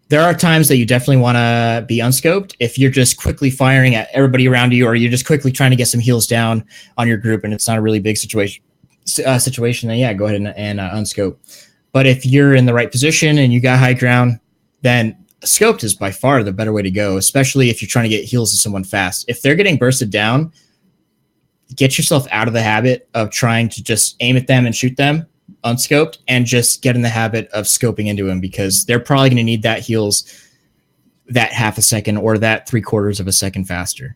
There are times that you definitely want to be unscoped if you're just quickly firing at everybody around you, or you're just quickly trying to get some heals down on your group and it's not a really big situation, then yeah, go ahead and unscope. But if you're in the right position and you got high ground, then scoped is by far the better way to go, especially if you're trying to get heals to someone fast. If they're getting bursted down, get yourself out of the habit of trying to just aim at them and shoot them unscoped, and just get in the habit of scoping into them, because they're probably going to need that heals that half a second or that 3/4 of a second faster.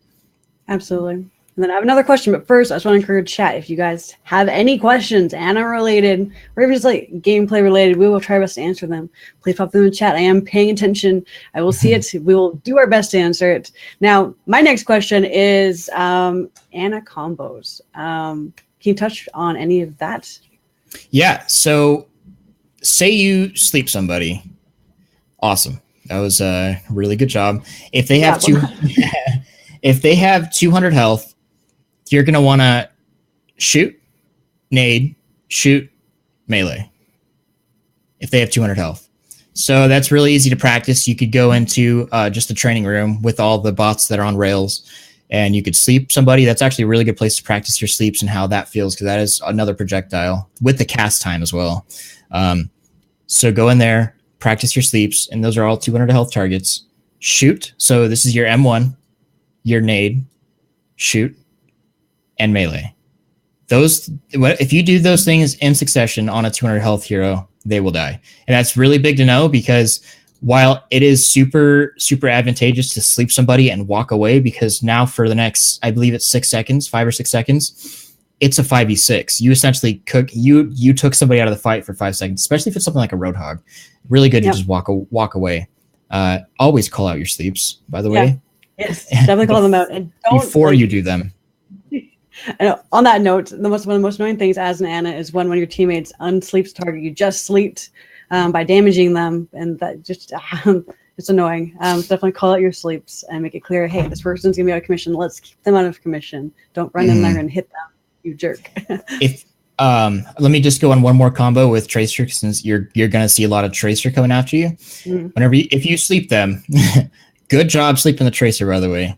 Absolutely. And then I have another question, but first I just want to encourage chat. If you guys have any questions, Anna related, or even just like gameplay related, we will try our best to answer them. Please pop them in the chat. I am paying attention. I will see it. We will do our best to answer it. Now, my next question is Anna combos. Can you touch on any of that? Yeah. So say you sleep somebody. Awesome. That was a really good job. If they have if they have 200 health, you're going to want to shoot, nade, shoot, melee. If they have 200 health. So that's really easy to practice. You could go into just a training room with all the bots that are on rails, and you could sleep somebody. That's actually a really good place to practice your sleeps and how that feels, because that is another projectile with the cast time as well. So go in there, practice your sleeps, and those are all 200 health targets. Shoot. So this is your M1, your nade, shoot, and melee. If you do those things in succession on a 200 health hero, they will die. And that's really big to know, because while it is super, super advantageous to sleep somebody and walk away, because now for the next, I believe it's 5 or 6 seconds, it's a 5v6. You essentially you took somebody out of the fight for 5 seconds, especially if it's something like a Roadhog. Really good to just walk away. Always call out your sleeps, by the way. Yes, definitely call them out. And don't, before you do them. And on that note, one of the most annoying things as an Anna is when your teammates unsleeps target you just sleeped by damaging them, and that just it's annoying. So definitely call out your sleeps and make it clear, hey, this person's gonna be out of commission. Let's keep them out of commission. Don't run in there and hit them, you jerk. If let me just go on one more combo with Tracer, since you're gonna see a lot of Tracer coming after you. If you sleep them, good job sleeping the Tracer, by the way.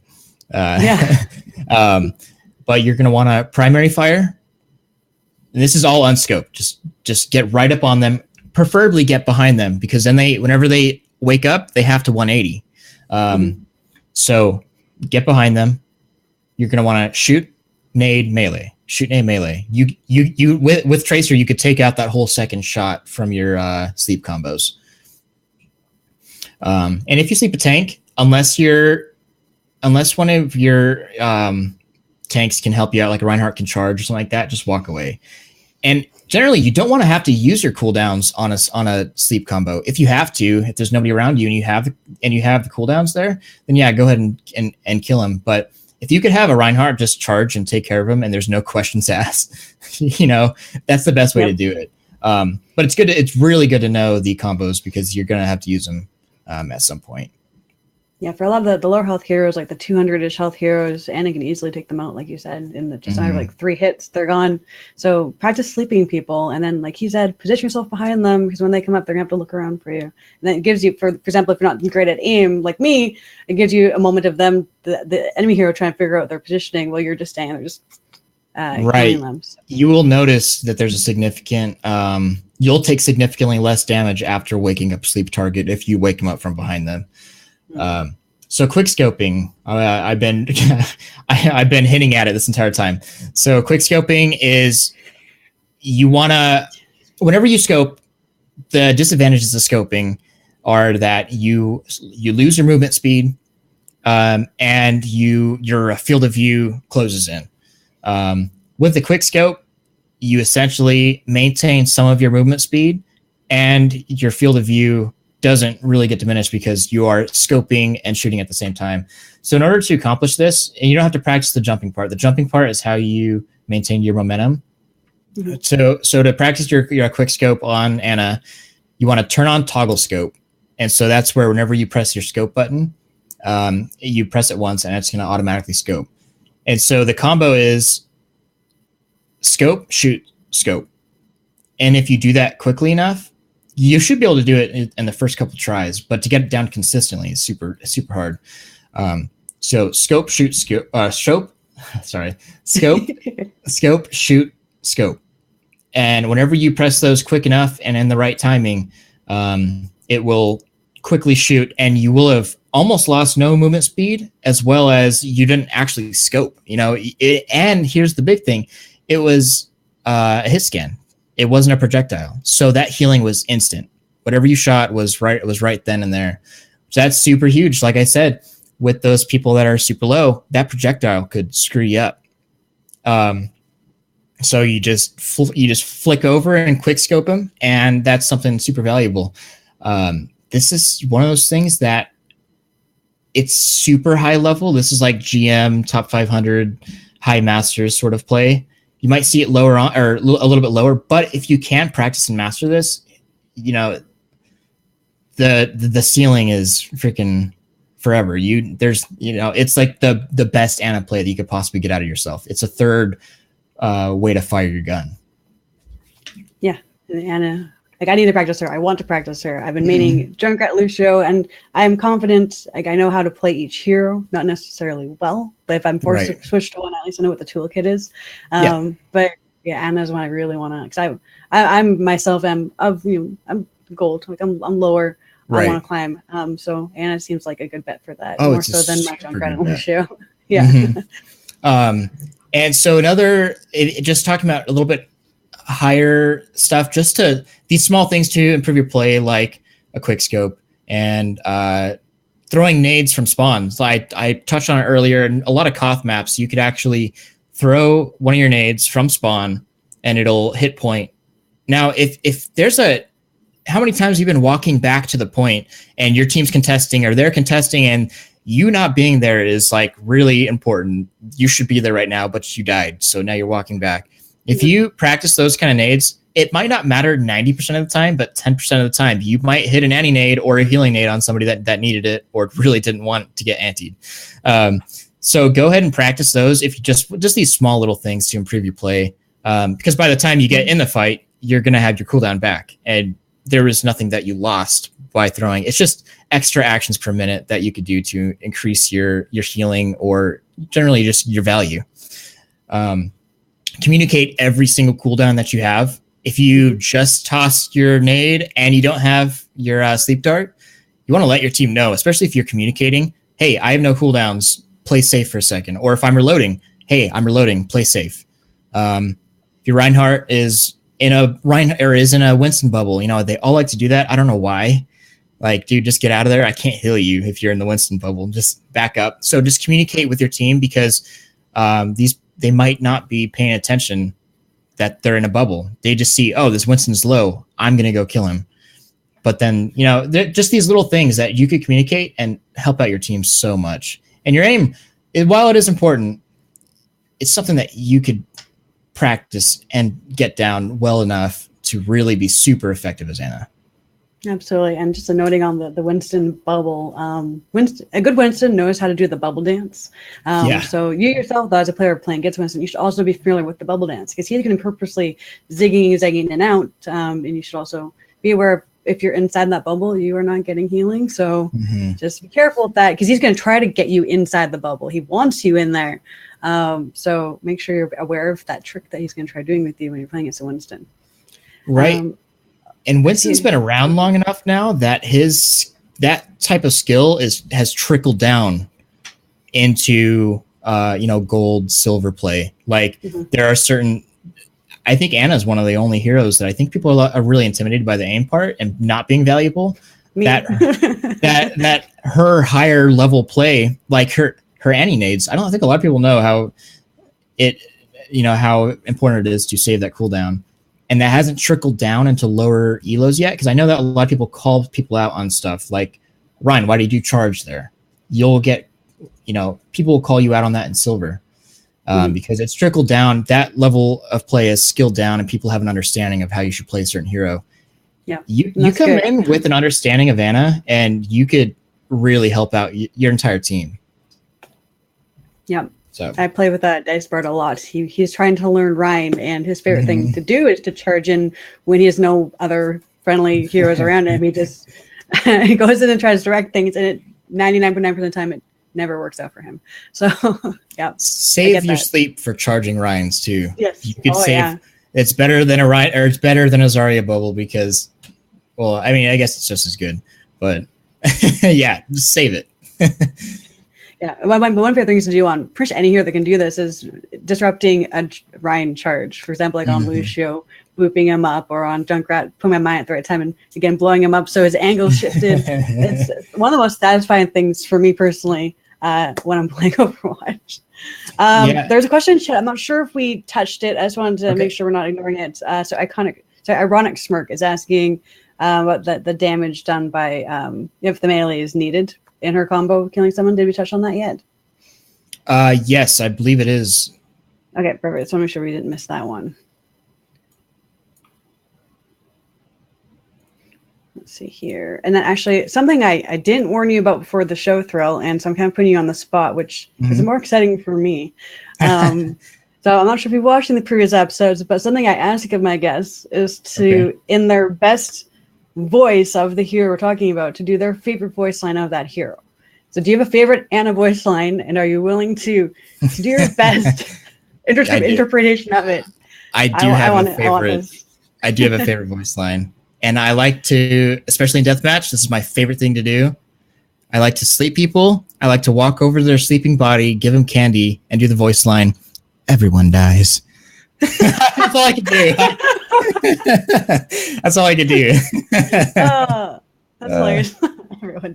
But you're going to want to primary fire. And this is all unscoped. Just get right up on them, preferably get behind them, because then whenever they wake up, they have to 180. So get behind them. You're going to want to shoot, nade, melee. Shoot, nade, melee. You with Tracer, you could take out that whole second shot from your sleep combos. And if you sleep a tank, unless one of your tanks can help you out, like a Reinhardt can charge or something like that, just walk away. And generally, you don't want to have to use your cooldowns on a sleep combo. If you have to, if there's nobody around you and you have the cooldowns there, then yeah, go ahead and kill him. But if you could have a Reinhardt just charge and take care of him, and there's no questions asked, that's the best way to do it. But it's good. It's really good to know the combos, because you're gonna have to use them at some point. Yeah, for a lot of the lower health heroes, like the 200-ish health heroes, Anna can easily take them out, like you said, in just under like 3 hits, they're gone. So practice sleeping people, and then, like he said, position yourself behind them, because when they come up, they're gonna have to look around for you. And then it gives you, for example, if you're not great at aim, like me, it gives you a moment of them, the enemy hero, trying to figure out their positioning while you're just standing there, just killing them. So. You will notice that there's a significant, you'll take significantly less damage after waking up sleep target if you wake them up from behind them. So quick scoping, I've been hinting at it this entire time. So quick scoping is, you want to, whenever you scope, the disadvantages of scoping are that you lose your movement speed, and your field of view closes in. With the quick scope, you essentially maintain some of your movement speed, and your field of view doesn't really get diminished because you are scoping and shooting at the same time. So in order to accomplish this, and you don't have to practice the jumping part. The jumping part is how you maintain your momentum. So to practice your quick scope on Anna, you want to turn on toggle scope. And so that's where whenever you press your scope button, you press it once and it's going to automatically scope. And so the combo is scope, shoot, scope. And if you do that quickly enough, you should be able to do it in the first couple tries, but to get it down consistently is super hard. So scope, shoot, scope, scope, shoot, scope. And whenever you press those quick enough and in the right timing, it will quickly shoot, and you will have almost lost no movement speed, as well as you didn't actually scope, and here's the big thing. It was a hit scan. It wasn't a projectile. So that healing was instant. Whatever you shot was right. It was right then and there. So that's super huge. Like I said, with those people that are super low, that projectile could screw you up. So you just flick over and quick scope them, and that's something super valuable. This is one of those things that it's super high level. This is like GM top 500 high masters sort of play. You might see it lower on or a little bit lower, but if you can practice and master this, the ceiling is freaking forever. It's like the best Anna play that you could possibly get out of yourself. It's a third way to fire your gun. Yeah, Anna. I need to practice her. I want to practice her. I've been meaning Junkrat Lucio, and I'm confident. I know how to play each hero, not necessarily well, but if I'm forced to switch to one, at least I know what the toolkit is. But yeah, Anna's one I really want to. Because I'm myself I'm gold. Like I'm lower. I want to climb. So Anna seems like a good bet for that. More so than my Junkrat and Lucio. And so just talking about a little bit higher stuff, just to these small things to improve your play, like a quick scope and throwing nades from spawn. So I touched on it earlier. In a lot of Koth maps, you could actually throw one of your nades from spawn and it'll hit point. Now, if there's how many times you've been walking back to the point and your team's contesting or they're contesting and you not being there is like really important. You should be there right now, but you died. So now you're walking back. If you practice those kind of nades, it might not matter 90% of the time, but 10% of the time, you might hit an anti-nade or a healing nade on somebody that needed it or really didn't want to get antied. So go ahead and practice those if you just these small little things to improve your play. Because by the time you get in the fight, you're going to have your cooldown back. And there is nothing that you lost by throwing. It's just extra actions per minute that you could do to increase your healing or generally just your value. Communicate every single cooldown that you have. If you just toss your nade and you don't have your sleep dart, you want to let your team know, especially if you're communicating, hey, I have no cooldowns, play safe for a second. Or if I'm reloading, hey, I'm reloading, play safe. If your Reinhardt is in a Winston bubble, they all like to do that. I don't know why. Like, dude, just get out of there. I can't heal you if you're in the Winston bubble. Just back up. So just communicate with your team because they might not be paying attention that they're in a bubble. They just see, oh, this Winston's low. I'm going to go kill him. But then, just these little things that you could communicate and help out your team so much. And your aim, while it is important, it's something that you could practice and get down well enough to really be super effective as Anna. Absolutely. And just a noting on the Winston bubble, a good Winston knows how to do the bubble dance. So you yourself, though, as a player playing against Winston, you should also be familiar with the bubble dance because he's going to purposely zigging, zagging in and out. And you should also be aware of if you're inside that bubble, you are not getting healing. So just be careful with that because he's going to try to get you inside the bubble. He wants you in there. So make sure you're aware of that trick that he's going to try doing with you when you're playing against a Winston. Right. And Winston's been around long enough now that that type of skill has trickled down into gold, silver play. Like there are certain. I think Anna's one of the only heroes that I think people are really intimidated by the aim part and not being valuable. That her higher level play, like her anti-nades, I don't think a lot of people know how how important it is to save that cooldown. And that hasn't trickled down into lower elos yet, because I know that a lot of people call people out on stuff like, Ryan, why did you charge there? You'll get, people will call you out on that in silver, because it's trickled down. That level of play is skilled down, and people have an understanding of how you should play a certain hero. Yeah, you come in with an understanding of Ana, and you could really help out your entire team. Yep. So I play with that Dicebird a lot. He's trying to learn Rhyme, and his favorite thing to do is to charge in when he has no other friendly heroes around him. He just he goes in and tries to direct things, and it 99.9% of the time it never works out for him. So yeah, save your sleep for charging Rhymes too. Yes, you could save. Yeah. It's better than a Ryan, or it's better than a Zarya bubble, because, well, I mean, I guess it's just as good, but yeah, just save it. Yeah, one of my favorite things to do on pretty much any hero that can do this is disrupting a Ryan charge. For example, like on Lucio, booping him up, or on Junkrat, putting my mine at the right time and again blowing him up so his angle shifted. It's one of the most satisfying things for me personally when I'm playing Overwatch. There's a question in chat. I'm not sure if we touched it. I just wanted to make sure we're not ignoring it. So Ironic Smirk is asking what the damage done by if the melee is needed in her combo killing someone. Did we touch on that yet? Yes, I believe it is. Okay, perfect. So make sure we didn't miss that one. Let's see here. And then actually something I didn't warn you about before the show, Thrill, and so I'm kind of putting you on the spot, which is more exciting for me. So I'm not sure if you're watching the previous episodes, but something I ask of my guests is to, in their best voice of the hero we're talking about, to do their favorite voice line of that hero. So do you have a favorite Ana voice line, and are you willing to do your best interpretation of it? I do have a favorite voice line, and I like to, especially in deathmatch, this is my favorite thing to do. I like to sleep people. I like to walk over to their sleeping body, give them candy, and do the voice line, "Everyone dies." That's all I can do. That's all I can do. That's hilarious.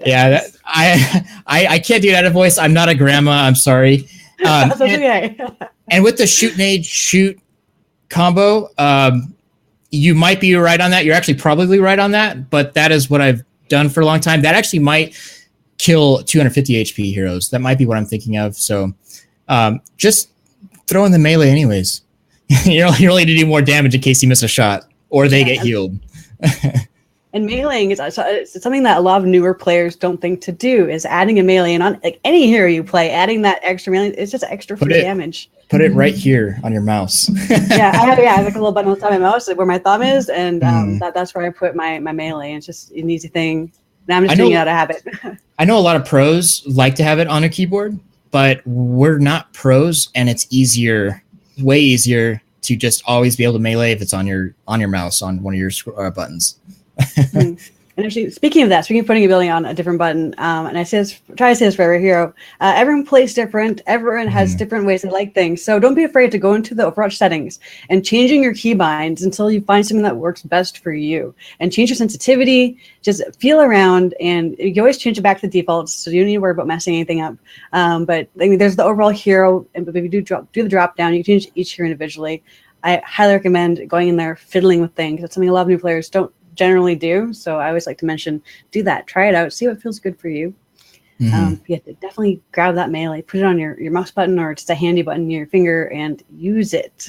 Yeah, I can't do that in a voice. I'm not a grandma. I'm sorry. That's okay. And with the shoot nade shoot combo, you might be right on that. You're actually probably right on that, but that is what I've done for a long time. That actually might kill 250 HP heroes. That might be what I'm thinking of. So just throw in the melee anyways. You're only to do more damage in case you miss a shot or they get healed. And meleeing is something that a lot of newer players don't think to do, is adding a melee. And on like any hero you play, adding that extra melee, it's just extra free damage. Put it right here on your mouse. I have like a little button on the side of my mouse where my thumb is, and that's where I put my melee. It's just an easy thing. Now I'm just doing it out of habit. I know a lot of pros like to have it on a keyboard, but we're not pros, and it's way easier to just always be able to melee if it's on your mouse on one of your buttons. And actually, speaking of putting a ability on a different button, and I try to say this for every hero, everyone plays different. Everyone has different ways they like things. So don't be afraid to go into the Overwatch settings and changing your keybinds until you find something that works best for you. And change your sensitivity. Just feel around, and you always change it back to the defaults, so you don't need to worry about messing anything up. But I mean, there's the overall hero, and if you do the drop down, you can change each hero individually. I highly recommend going in there, fiddling with things. That's something a lot of new players don't generally do, so I always like to mention, do that, try it out, see what feels good for you. Definitely grab that melee, put it on your mouse button or just a handy button in your finger and use it.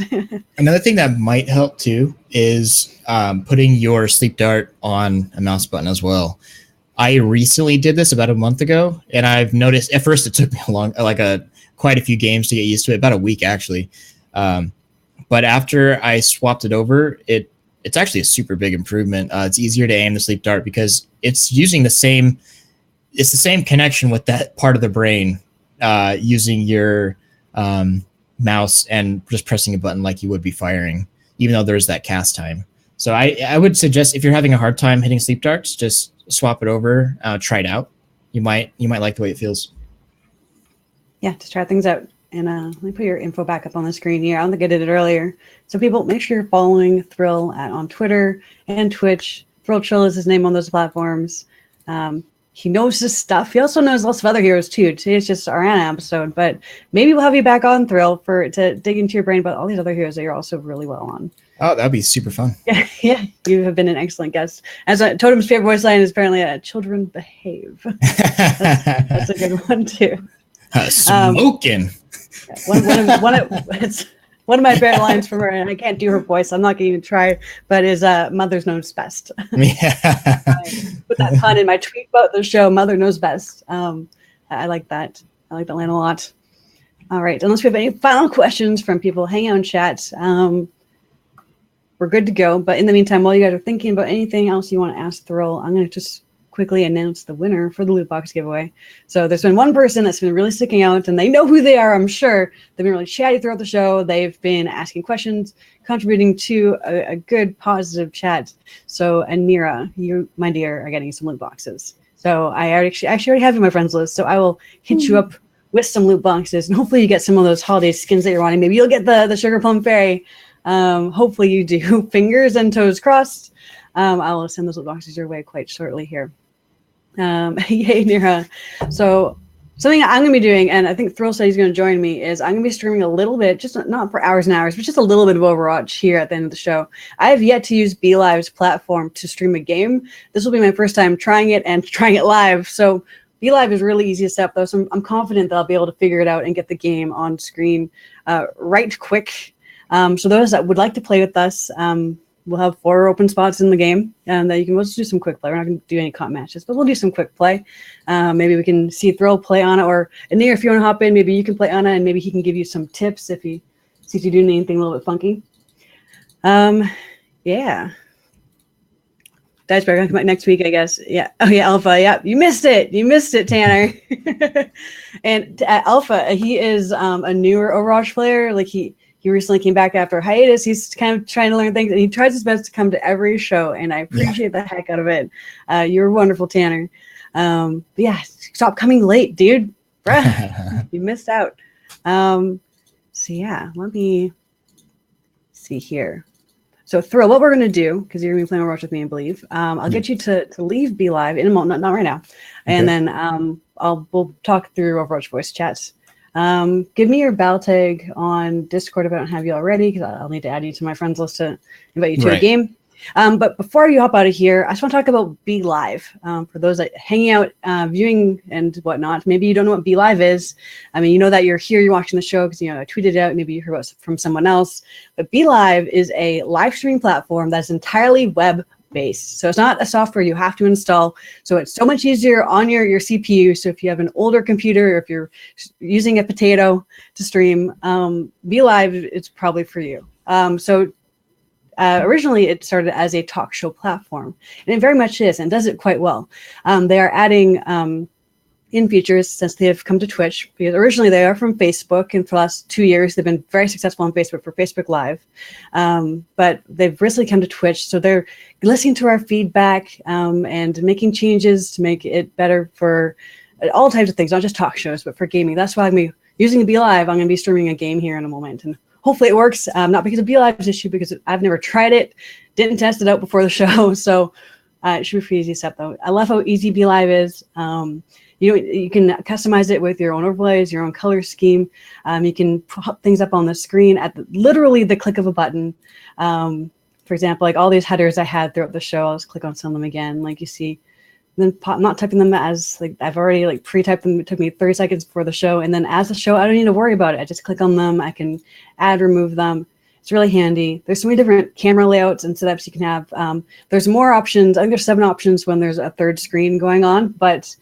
Another thing that might help too is putting your sleep dart on a mouse button as well. I recently did this about a month ago, and I've noticed at first it took me quite a few games to get used to it, about a week actually, but after I swapped it over, it's actually a super big improvement. It's easier to aim the sleep dart because it's using the same connection with that part of the brain, using your mouse and just pressing a button like you would be firing, even though there's that cast time. So I would suggest, if you're having a hard time hitting sleep darts, just swap it over, try it out. You might like the way it feels. Yeah, just try things out. And let me put your info back up on the screen here. I don't think I did it earlier. So people, make sure you're following Thrill on Twitter and Twitch. Thrill Trill is his name on those platforms. he knows his stuff. He also knows lots of other heroes too. Today's just our Anna episode, but maybe we'll have you back on, Thrill, to dig into your brain about all these other heroes that you're also really well on. Oh, that'd be super fun. Yeah, you have been an excellent guest. As Totem's favorite voice line is apparently "Children behave." That's a good one too. Smoking. It's one of my favorite lines from her, and I can't do her voice. I'm not going to even try. But is "Mother's knows best." Yeah. Put that pun in my tweet about the show. Mother knows best. I like that. I like that line a lot. All right. Unless we have any final questions from people hanging out in chat, we're good to go. But in the meantime, while you guys are thinking about anything else you want to ask Thrill, I'm going to just quickly announce the winner for the loot box giveaway. So there's been one person that's been really sticking out, and they know who they are, I'm sure. They've been really chatty throughout the show. They've been asking questions, contributing to a good, positive chat. So, Anira, you, my dear, are getting some loot boxes. So I actually already have you on my friends list, so I will hit you up with some loot boxes, and hopefully you get some of those holiday skins that you're wanting. Maybe you'll get the Sugar Plum Fairy. Hopefully you do. Fingers and toes crossed. I will send those loot boxes your way quite shortly here. Yay, Nira. So something I'm going to be doing, and I think Thrill said he's going to join me, is I'm going to be streaming a little bit, just not for hours and hours, but just a little bit of Overwatch here at the end of the show. I have yet to use BeLive's platform to stream a game. This will be my first time trying it and trying it live. So BeLive is really easy to set up, though, so I'm confident that I'll be able to figure it out and get the game on screen right quick. So those that would like to play with us, we'll have 4 open spots in the game, and that you can let's do some quick play. We're not going to do any comp matches, but we'll do some quick play. Maybe we can see Thrill play Anna, or Anir, if you want to hop in, maybe you can play Anna, and maybe he can give you some tips if he sees you doing anything a little bit funky. Yeah. Dashberg, gonna come back next week, I guess. Yeah. Oh yeah, Alpha. Yeah, you missed it. You missed it, Tanner. And Alpha, he is a newer Overwatch player. Like he recently came back after a hiatus. He's kind of trying to learn things, and he tries his best to come to every show, and I appreciate the heck out of it. You're wonderful, Tanner. Yeah, stop coming late, dude. Bruh, you missed out. So yeah, let me see here. So Thrill, what we're going to do, because you're going to be playing Overwatch with me, I believe, I'll get you to leave BeLive in a moment, not right now, and then we'll talk through Overwatch voice chats. Give me your battle tag on Discord if I don't have you already, because I'll need to add you to my friends list to invite you to a game. But before you hop out of here, I just want to talk about BeLive. For those that hanging out, viewing and whatnot, maybe you don't know what BeLive is. I mean, you know that you're here, you're watching the show because I tweeted it out. Maybe you heard about it from someone else. But BeLive is a live streaming platform that's entirely web-based. So it's not a software you have to install. So it's so much easier on your CPU. So if you have an older computer, or if you're using a potato to stream, BeLive is probably for you. Originally, it started as a talk show platform, and it very much is, and does it quite well. They are adding in features since they have come to Twitch, because originally they are from Facebook, and for the last 2 years, they've been very successful on Facebook for Facebook Live. But they've recently come to Twitch, so they're listening to our feedback and making changes to make it better for all types of things, not just talk shows, but for gaming. That's why I'm going to be using BeLive. I'm going to be streaming a game here in a moment, and hopefully it works, not because of BeLive's issue, because I've never tried it, didn't test it out before the show, so it should be pretty easy to set though. I love how easy BeLive is. You can customize it with your own overlays, your own color scheme. You can put things up on the screen at literally the click of a button. For example, like all these headers I had throughout the show, I'll just click on some of them again, like you see. Then not typing them as I've already pre-typed them. It took me 30 seconds for the show, and then as the show, I don't need to worry about it. I just click on them. I can add, remove them. It's really handy. There's so many different camera layouts and setups you can have. There's more options. I think there's 7 options when there's a third screen going on. But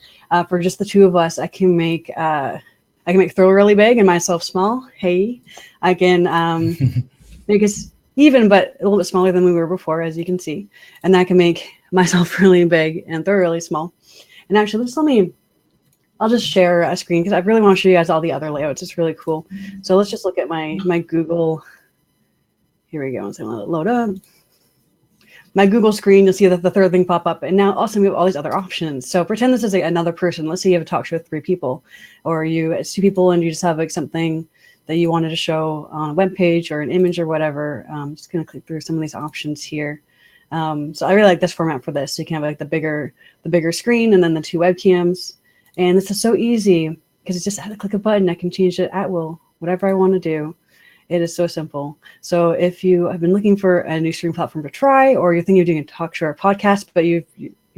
for just the 2 of us, I can make Thrill really big and myself small. Hey, I can make us even, but a little bit smaller than we were before, as you can see. And I can make myself really big and Thrill really small. And actually, I'll just share a screen because I really want to show you guys all the other layouts. It's really cool. So let's just look at my Google. Here we go. So let it load up. My Google screen, you'll see that the third thing pop up. And now also we have all these other options. So pretend this is another person. Let's say you have a talk show with 3 people, or it's 2 people and you just have something that you wanted to show on a web page or an image or whatever. I'm just going to click through some of these options here. So I really like this format for this. So you can have like the bigger screen and then the 2 webcams. And this is so easy because it's just I click a button. I can change it at will, whatever I want to do. It is so simple. So if you have been looking for a new streaming platform to try, or you're thinking of doing a talk show or podcast, but you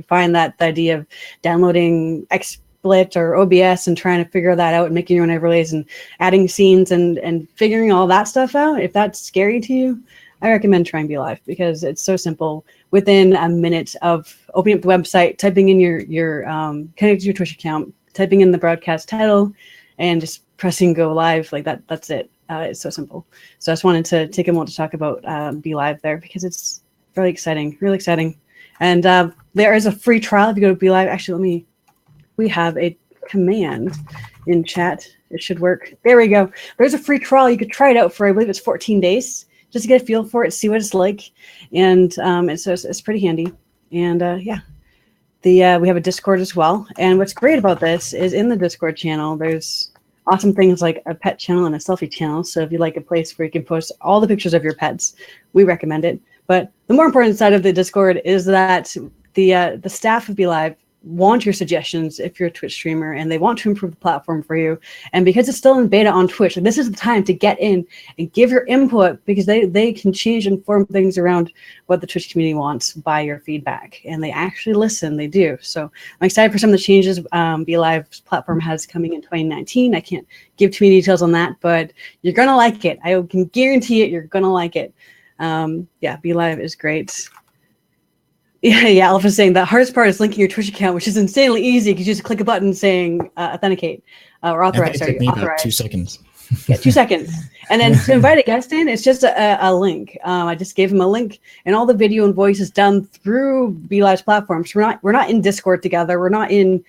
find that the idea of downloading XSplit or OBS and trying to figure that out and making your own overlays and adding scenes and figuring all that stuff out, if that's scary to you, I recommend trying BeLive because it's so simple. Within a minute of opening up the website, typing in your connecting to your Twitch account, typing in the broadcast title, and just pressing go live like that. That's it. It's so simple. So I just wanted to take a moment to talk about BeLive there because it's really exciting, really exciting. And there is a free trial if you go to BeLive. Actually, we have a command in chat. It should work. There we go. There's a free trial. You could try it out for, I believe it's 14 days, just to get a feel for it, see what it's like. And it's pretty handy. And yeah, we have a Discord as well. And what's great about this is in the Discord channel, there's awesome things like a pet channel and a selfie channel. So if you like a place where you can post all the pictures of your pets, we recommend it. But the more important side of the Discord is that the staff of BeLive want your suggestions if you're a Twitch streamer, and they want to improve the platform for you. And because it's still in beta on Twitch, this is the time to get in and give your input, because they can change and form things around what the Twitch community wants by your feedback. And they actually listen, they do. So I'm excited for some of the changes BeLive's platform has coming in 2019. I can't give too many details on that, but you're going to like it. I can guarantee it, you're going to like it. Yeah, BeLive is great. Yeah, Alpha's saying the hardest part is linking your Twitch account, which is insanely easy because you just click a button saying authenticate or authorize. It took me about 2 seconds. Yeah, 2 seconds. And then to invite a guest in, it's just a link. I just gave him a link, and all the video and voice is done through BeLive's platforms. We're not in Discord together. We're not in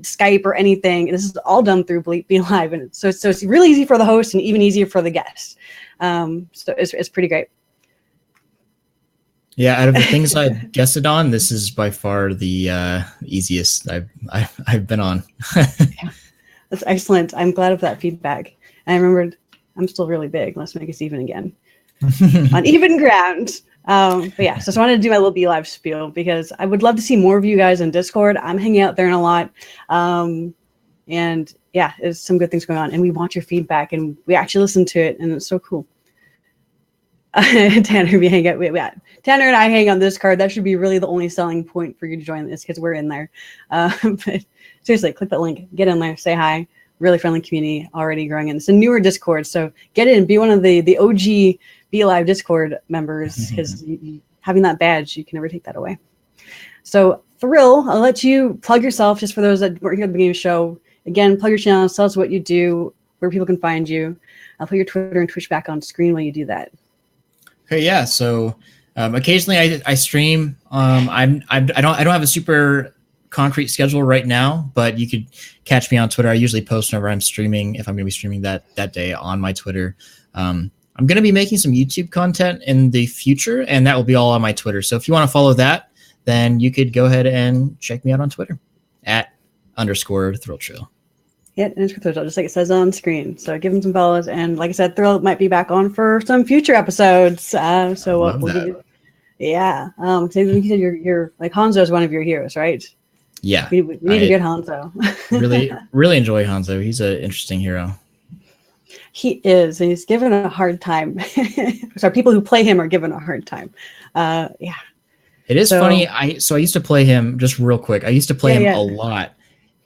Skype or anything. This is all done through BeLive, and so it's really easy for the host and even easier for the guests. So it's pretty great. Yeah, out of the things I guessed on, this is by far the easiest I've been on. Yeah, that's excellent. I'm glad of that feedback. And I remembered I'm still really big. Let's make us even again. On even ground. But yeah, so I just wanted to do my little BeLive spiel because I would love to see more of you guys in Discord. I'm hanging out there a lot. And yeah, there's some good things going on. And we want your feedback, and we actually listen to it, and it's so cool. Tanner, Tanner and I hang on Discord. That should be really the only selling point for you to join this because we're in there. But seriously, click that link, get in there, say hi. Really friendly community already growing in. It's a newer Discord, so get in, be one of the OG BeLive Discord members because having that badge, you can never take that away. So Thrill, I'll let you plug yourself just for those that weren't here at the beginning of the show. Again, plug your channel, tell us what you do, where people can find you. I'll put your Twitter and Twitch back on screen while you do that. Okay, yeah. So occasionally I stream. I don't have a super concrete schedule right now, but you could catch me on Twitter. I usually post whenever I'm streaming, if I'm going to be streaming that day on my Twitter. I'm going to be making some YouTube content in the future, and that will be all on my Twitter. So if you want to follow that, then you could go ahead and check me out on Twitter @_ThrillTrail. Yeah, and it's Thrill, just like it says on screen. So give him some follows, and like I said, Thrill might be back on for some future episodes. So we'll give you, yeah. So you said you're like Hanzo is one of your heroes, right? Yeah, we need a good Hanzo. really enjoy Hanzo. He's an interesting hero. He is, and he's given a hard time. So people who play him are given a hard time. Yeah. It is funny. I used to play him just real quick. I used to play him a lot.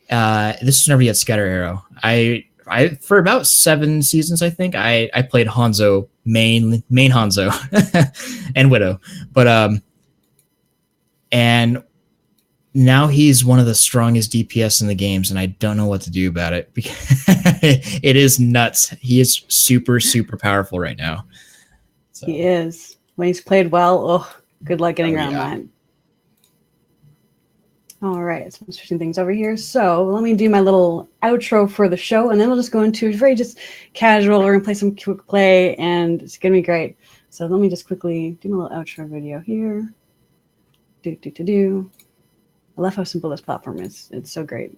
This is whenever he had Scatter Arrow. I for about 7 seasons, I think I played Hanzo main Hanzo and Widow, but and now he's one of the strongest DPS in the games, and I don't know what to do about it because it is nuts. He is super powerful right now. So. He is. When he's played well, oh, good luck getting around that. All right, so I'm switching things over here. So let me do my little outro for the show, and then we'll just go into very just casual. We're gonna play some quick play, and it's gonna be great. So let me just quickly do my little outro video here. I love how simple this platform is. It's so great.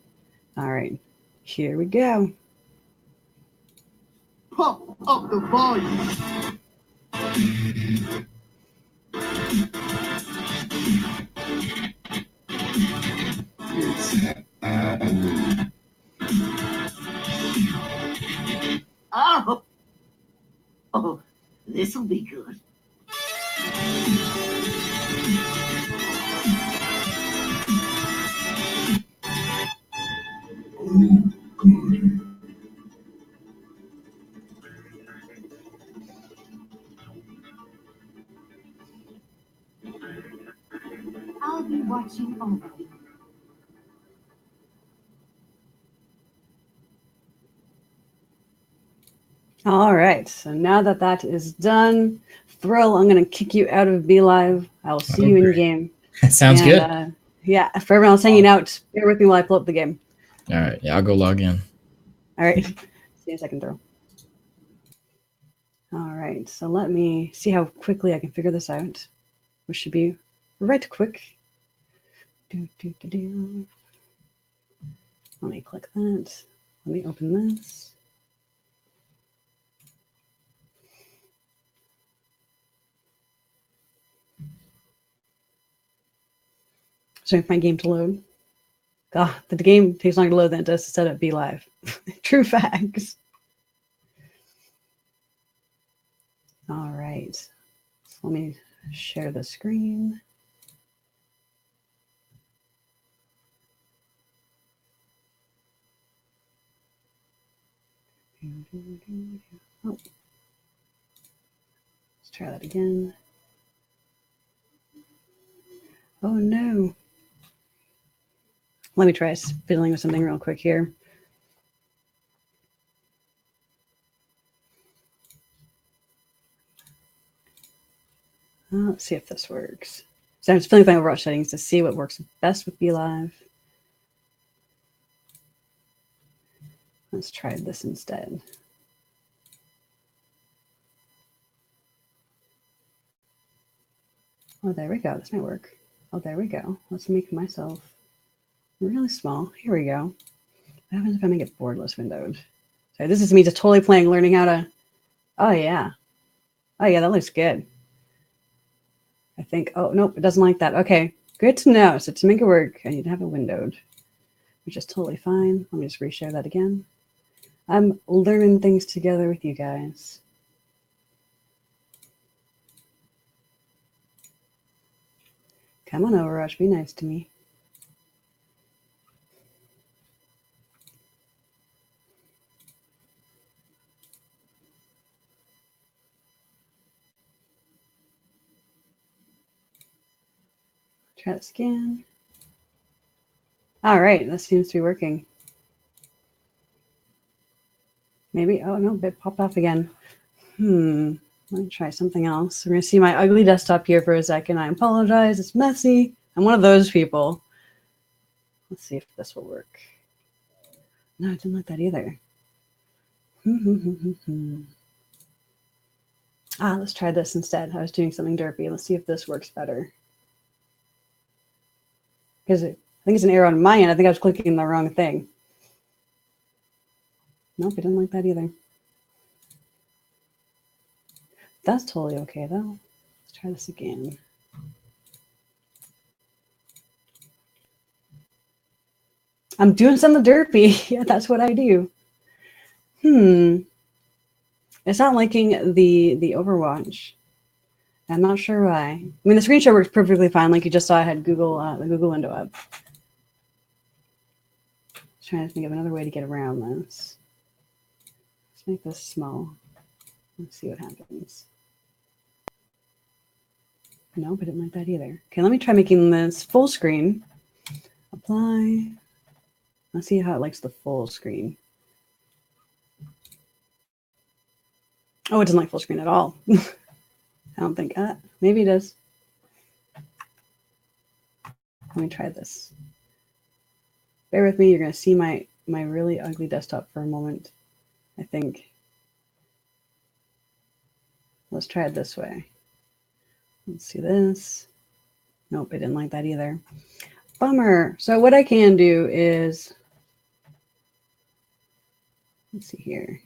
All right, here we go. Pump up the volume. Oh, oh, this'll be good. I'll be watching over you. All right. So now that that is done, Thrill, I'm going to kick you out of BeLive. I'll see you in Okay. game. Sounds And, good. Yeah, for everyone else hanging out, bear with me while I pull up the game. All right. Yeah, I'll go log in. All right. See you in a second, Thrill. All right. So let me see how quickly I can figure this out, which should be right quick. Let me click that. Let me open this. So for my game to load. God, the game takes longer to load than it does to set up BeLive. True facts. All right. So let me share the screen. Oh. Let's try that again. Oh no. Let me try fiddling with something real quick here. Let's see if this works. So I'm just filling with my Overwatch settings to see what works best with BeLive. Let's try this instead. Oh, there we go. This might work. Oh, there we go. Let's make myself really small. Here we go. What happens if I make it borderless windowed? So this is me just totally playing, learning how to... Oh, yeah. Oh, yeah, that looks good. I think... Oh, nope, it doesn't like that. Okay, good to know. So to make it work, I need to have it windowed, which is totally fine. Let me just reshare that again. I'm learning things together with you guys. Come on, Overwatch, be nice to me. Try to scan. All right, that seems to be working. Maybe, oh no, it popped off again. Let me try something else. We're gonna see my ugly desktop here for a second. I apologize, it's messy. I'm one of those people. Let's see if this will work. No, it didn't like that either. Let's try this instead. I was doing something derpy. Let's see if this works better. Because I think it's an error on my end. I think I was clicking the wrong thing. Nope, it didn't like that either. That's totally okay though. Let's try this again. I'm doing something derpy. Yeah, that's what I do. It's not liking the Overwatch. I'm not sure why. I mean, the screen share works perfectly fine. Like you just saw, I had Google the Google window up. Just trying to think of another way to get around this. Let's make this small. Let's see what happens. Nope, I didn't like that either. Okay, let me try making this full screen. Apply. Let's see how it likes the full screen. Oh, it doesn't like full screen at all. I don't think, maybe it does. Let me try this. Bear with me, you're gonna see my really ugly desktop for a moment, I think. Let's try it this way. Let's see this. Nope, it didn't like that either. Bummer. So what I can do is, let's see here.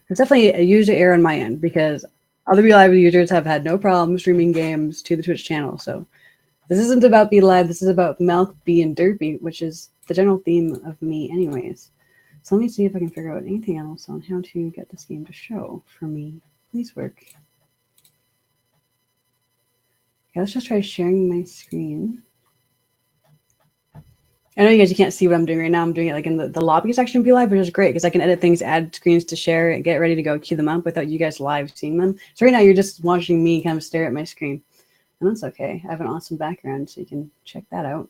It's definitely a user error on my end because other BeLive users have had no problem streaming games to the Twitch channel. So This isn't about BeLive. This is about Milk, Bee, and Derpy, which is the general theme of me anyways. So let me see if I can figure out anything else on how to get this game to show for me. Please work. Okay, let's just try sharing my screen. I know you guys, you can't see what I'm doing right now. I'm doing it like in the lobby section of BeLive, which is great because I can edit things, add screens to share, and get ready to go queue them up without you guys live seeing them. So right now you're just watching me kind of stare at my screen. And that's okay. I have an awesome background, so you can check that out.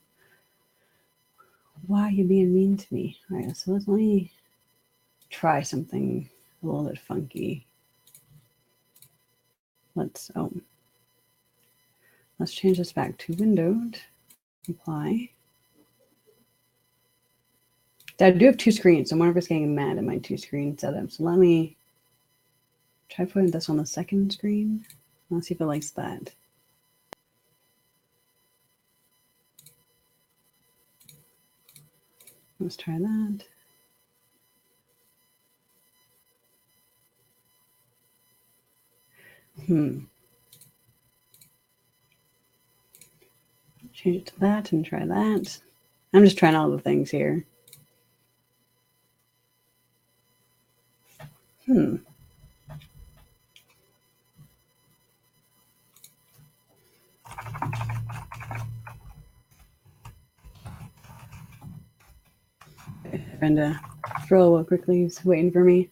Why are you being mean to me? All right, so let me try something a little bit funky. Let's change this back to windowed. Apply. I do have two screens, so one of us getting mad at my two screen setup. So let me try putting this on the second screen. Let's see if it likes that. Let's try that. Change it to that and try that. I'm just trying all the things here. And Thrill quickly is waiting for me.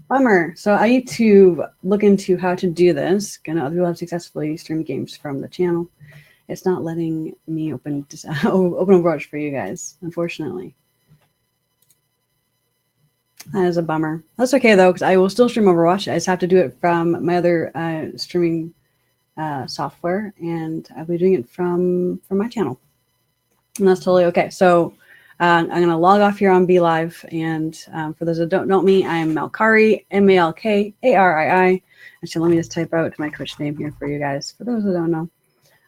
Bummer. So I need to look into how to do this. Other people have successfully streamed games from the channel. It's not letting me open Overwatch for you guys, unfortunately. That is a bummer. That's okay though, because I will still stream Overwatch. I just have to do it from my other streaming software, and I'll be doing it from my channel, and that's totally okay. So I'm going to log off here on BeLive, and for those that don't know me, I am Malkarii, Malkarii. Actually, let me just type out my Twitch name here for you guys. For those that don't know,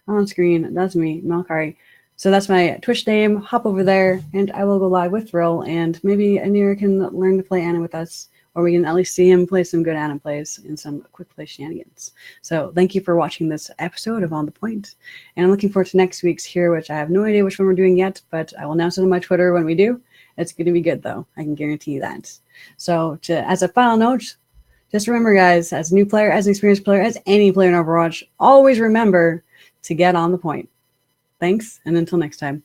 on screen, that's me, Malkarii. So that's my Twitch name. Hop over there, and I will go live with Thrill, and maybe Anir can learn to play Ana with us, or we can at least see him play some good Ana plays and some quick play shenanigans. So thank you for watching this episode of On The Point, and I'm looking forward to next week's here, which I have no idea which one we're doing yet, but I will announce it on my Twitter when we do. It's going to be good, though. I can guarantee you that. So as a final note, just remember, guys, as a new player, as an experienced player, as any player in Overwatch, always remember to get on the point. Thanks, and until next time.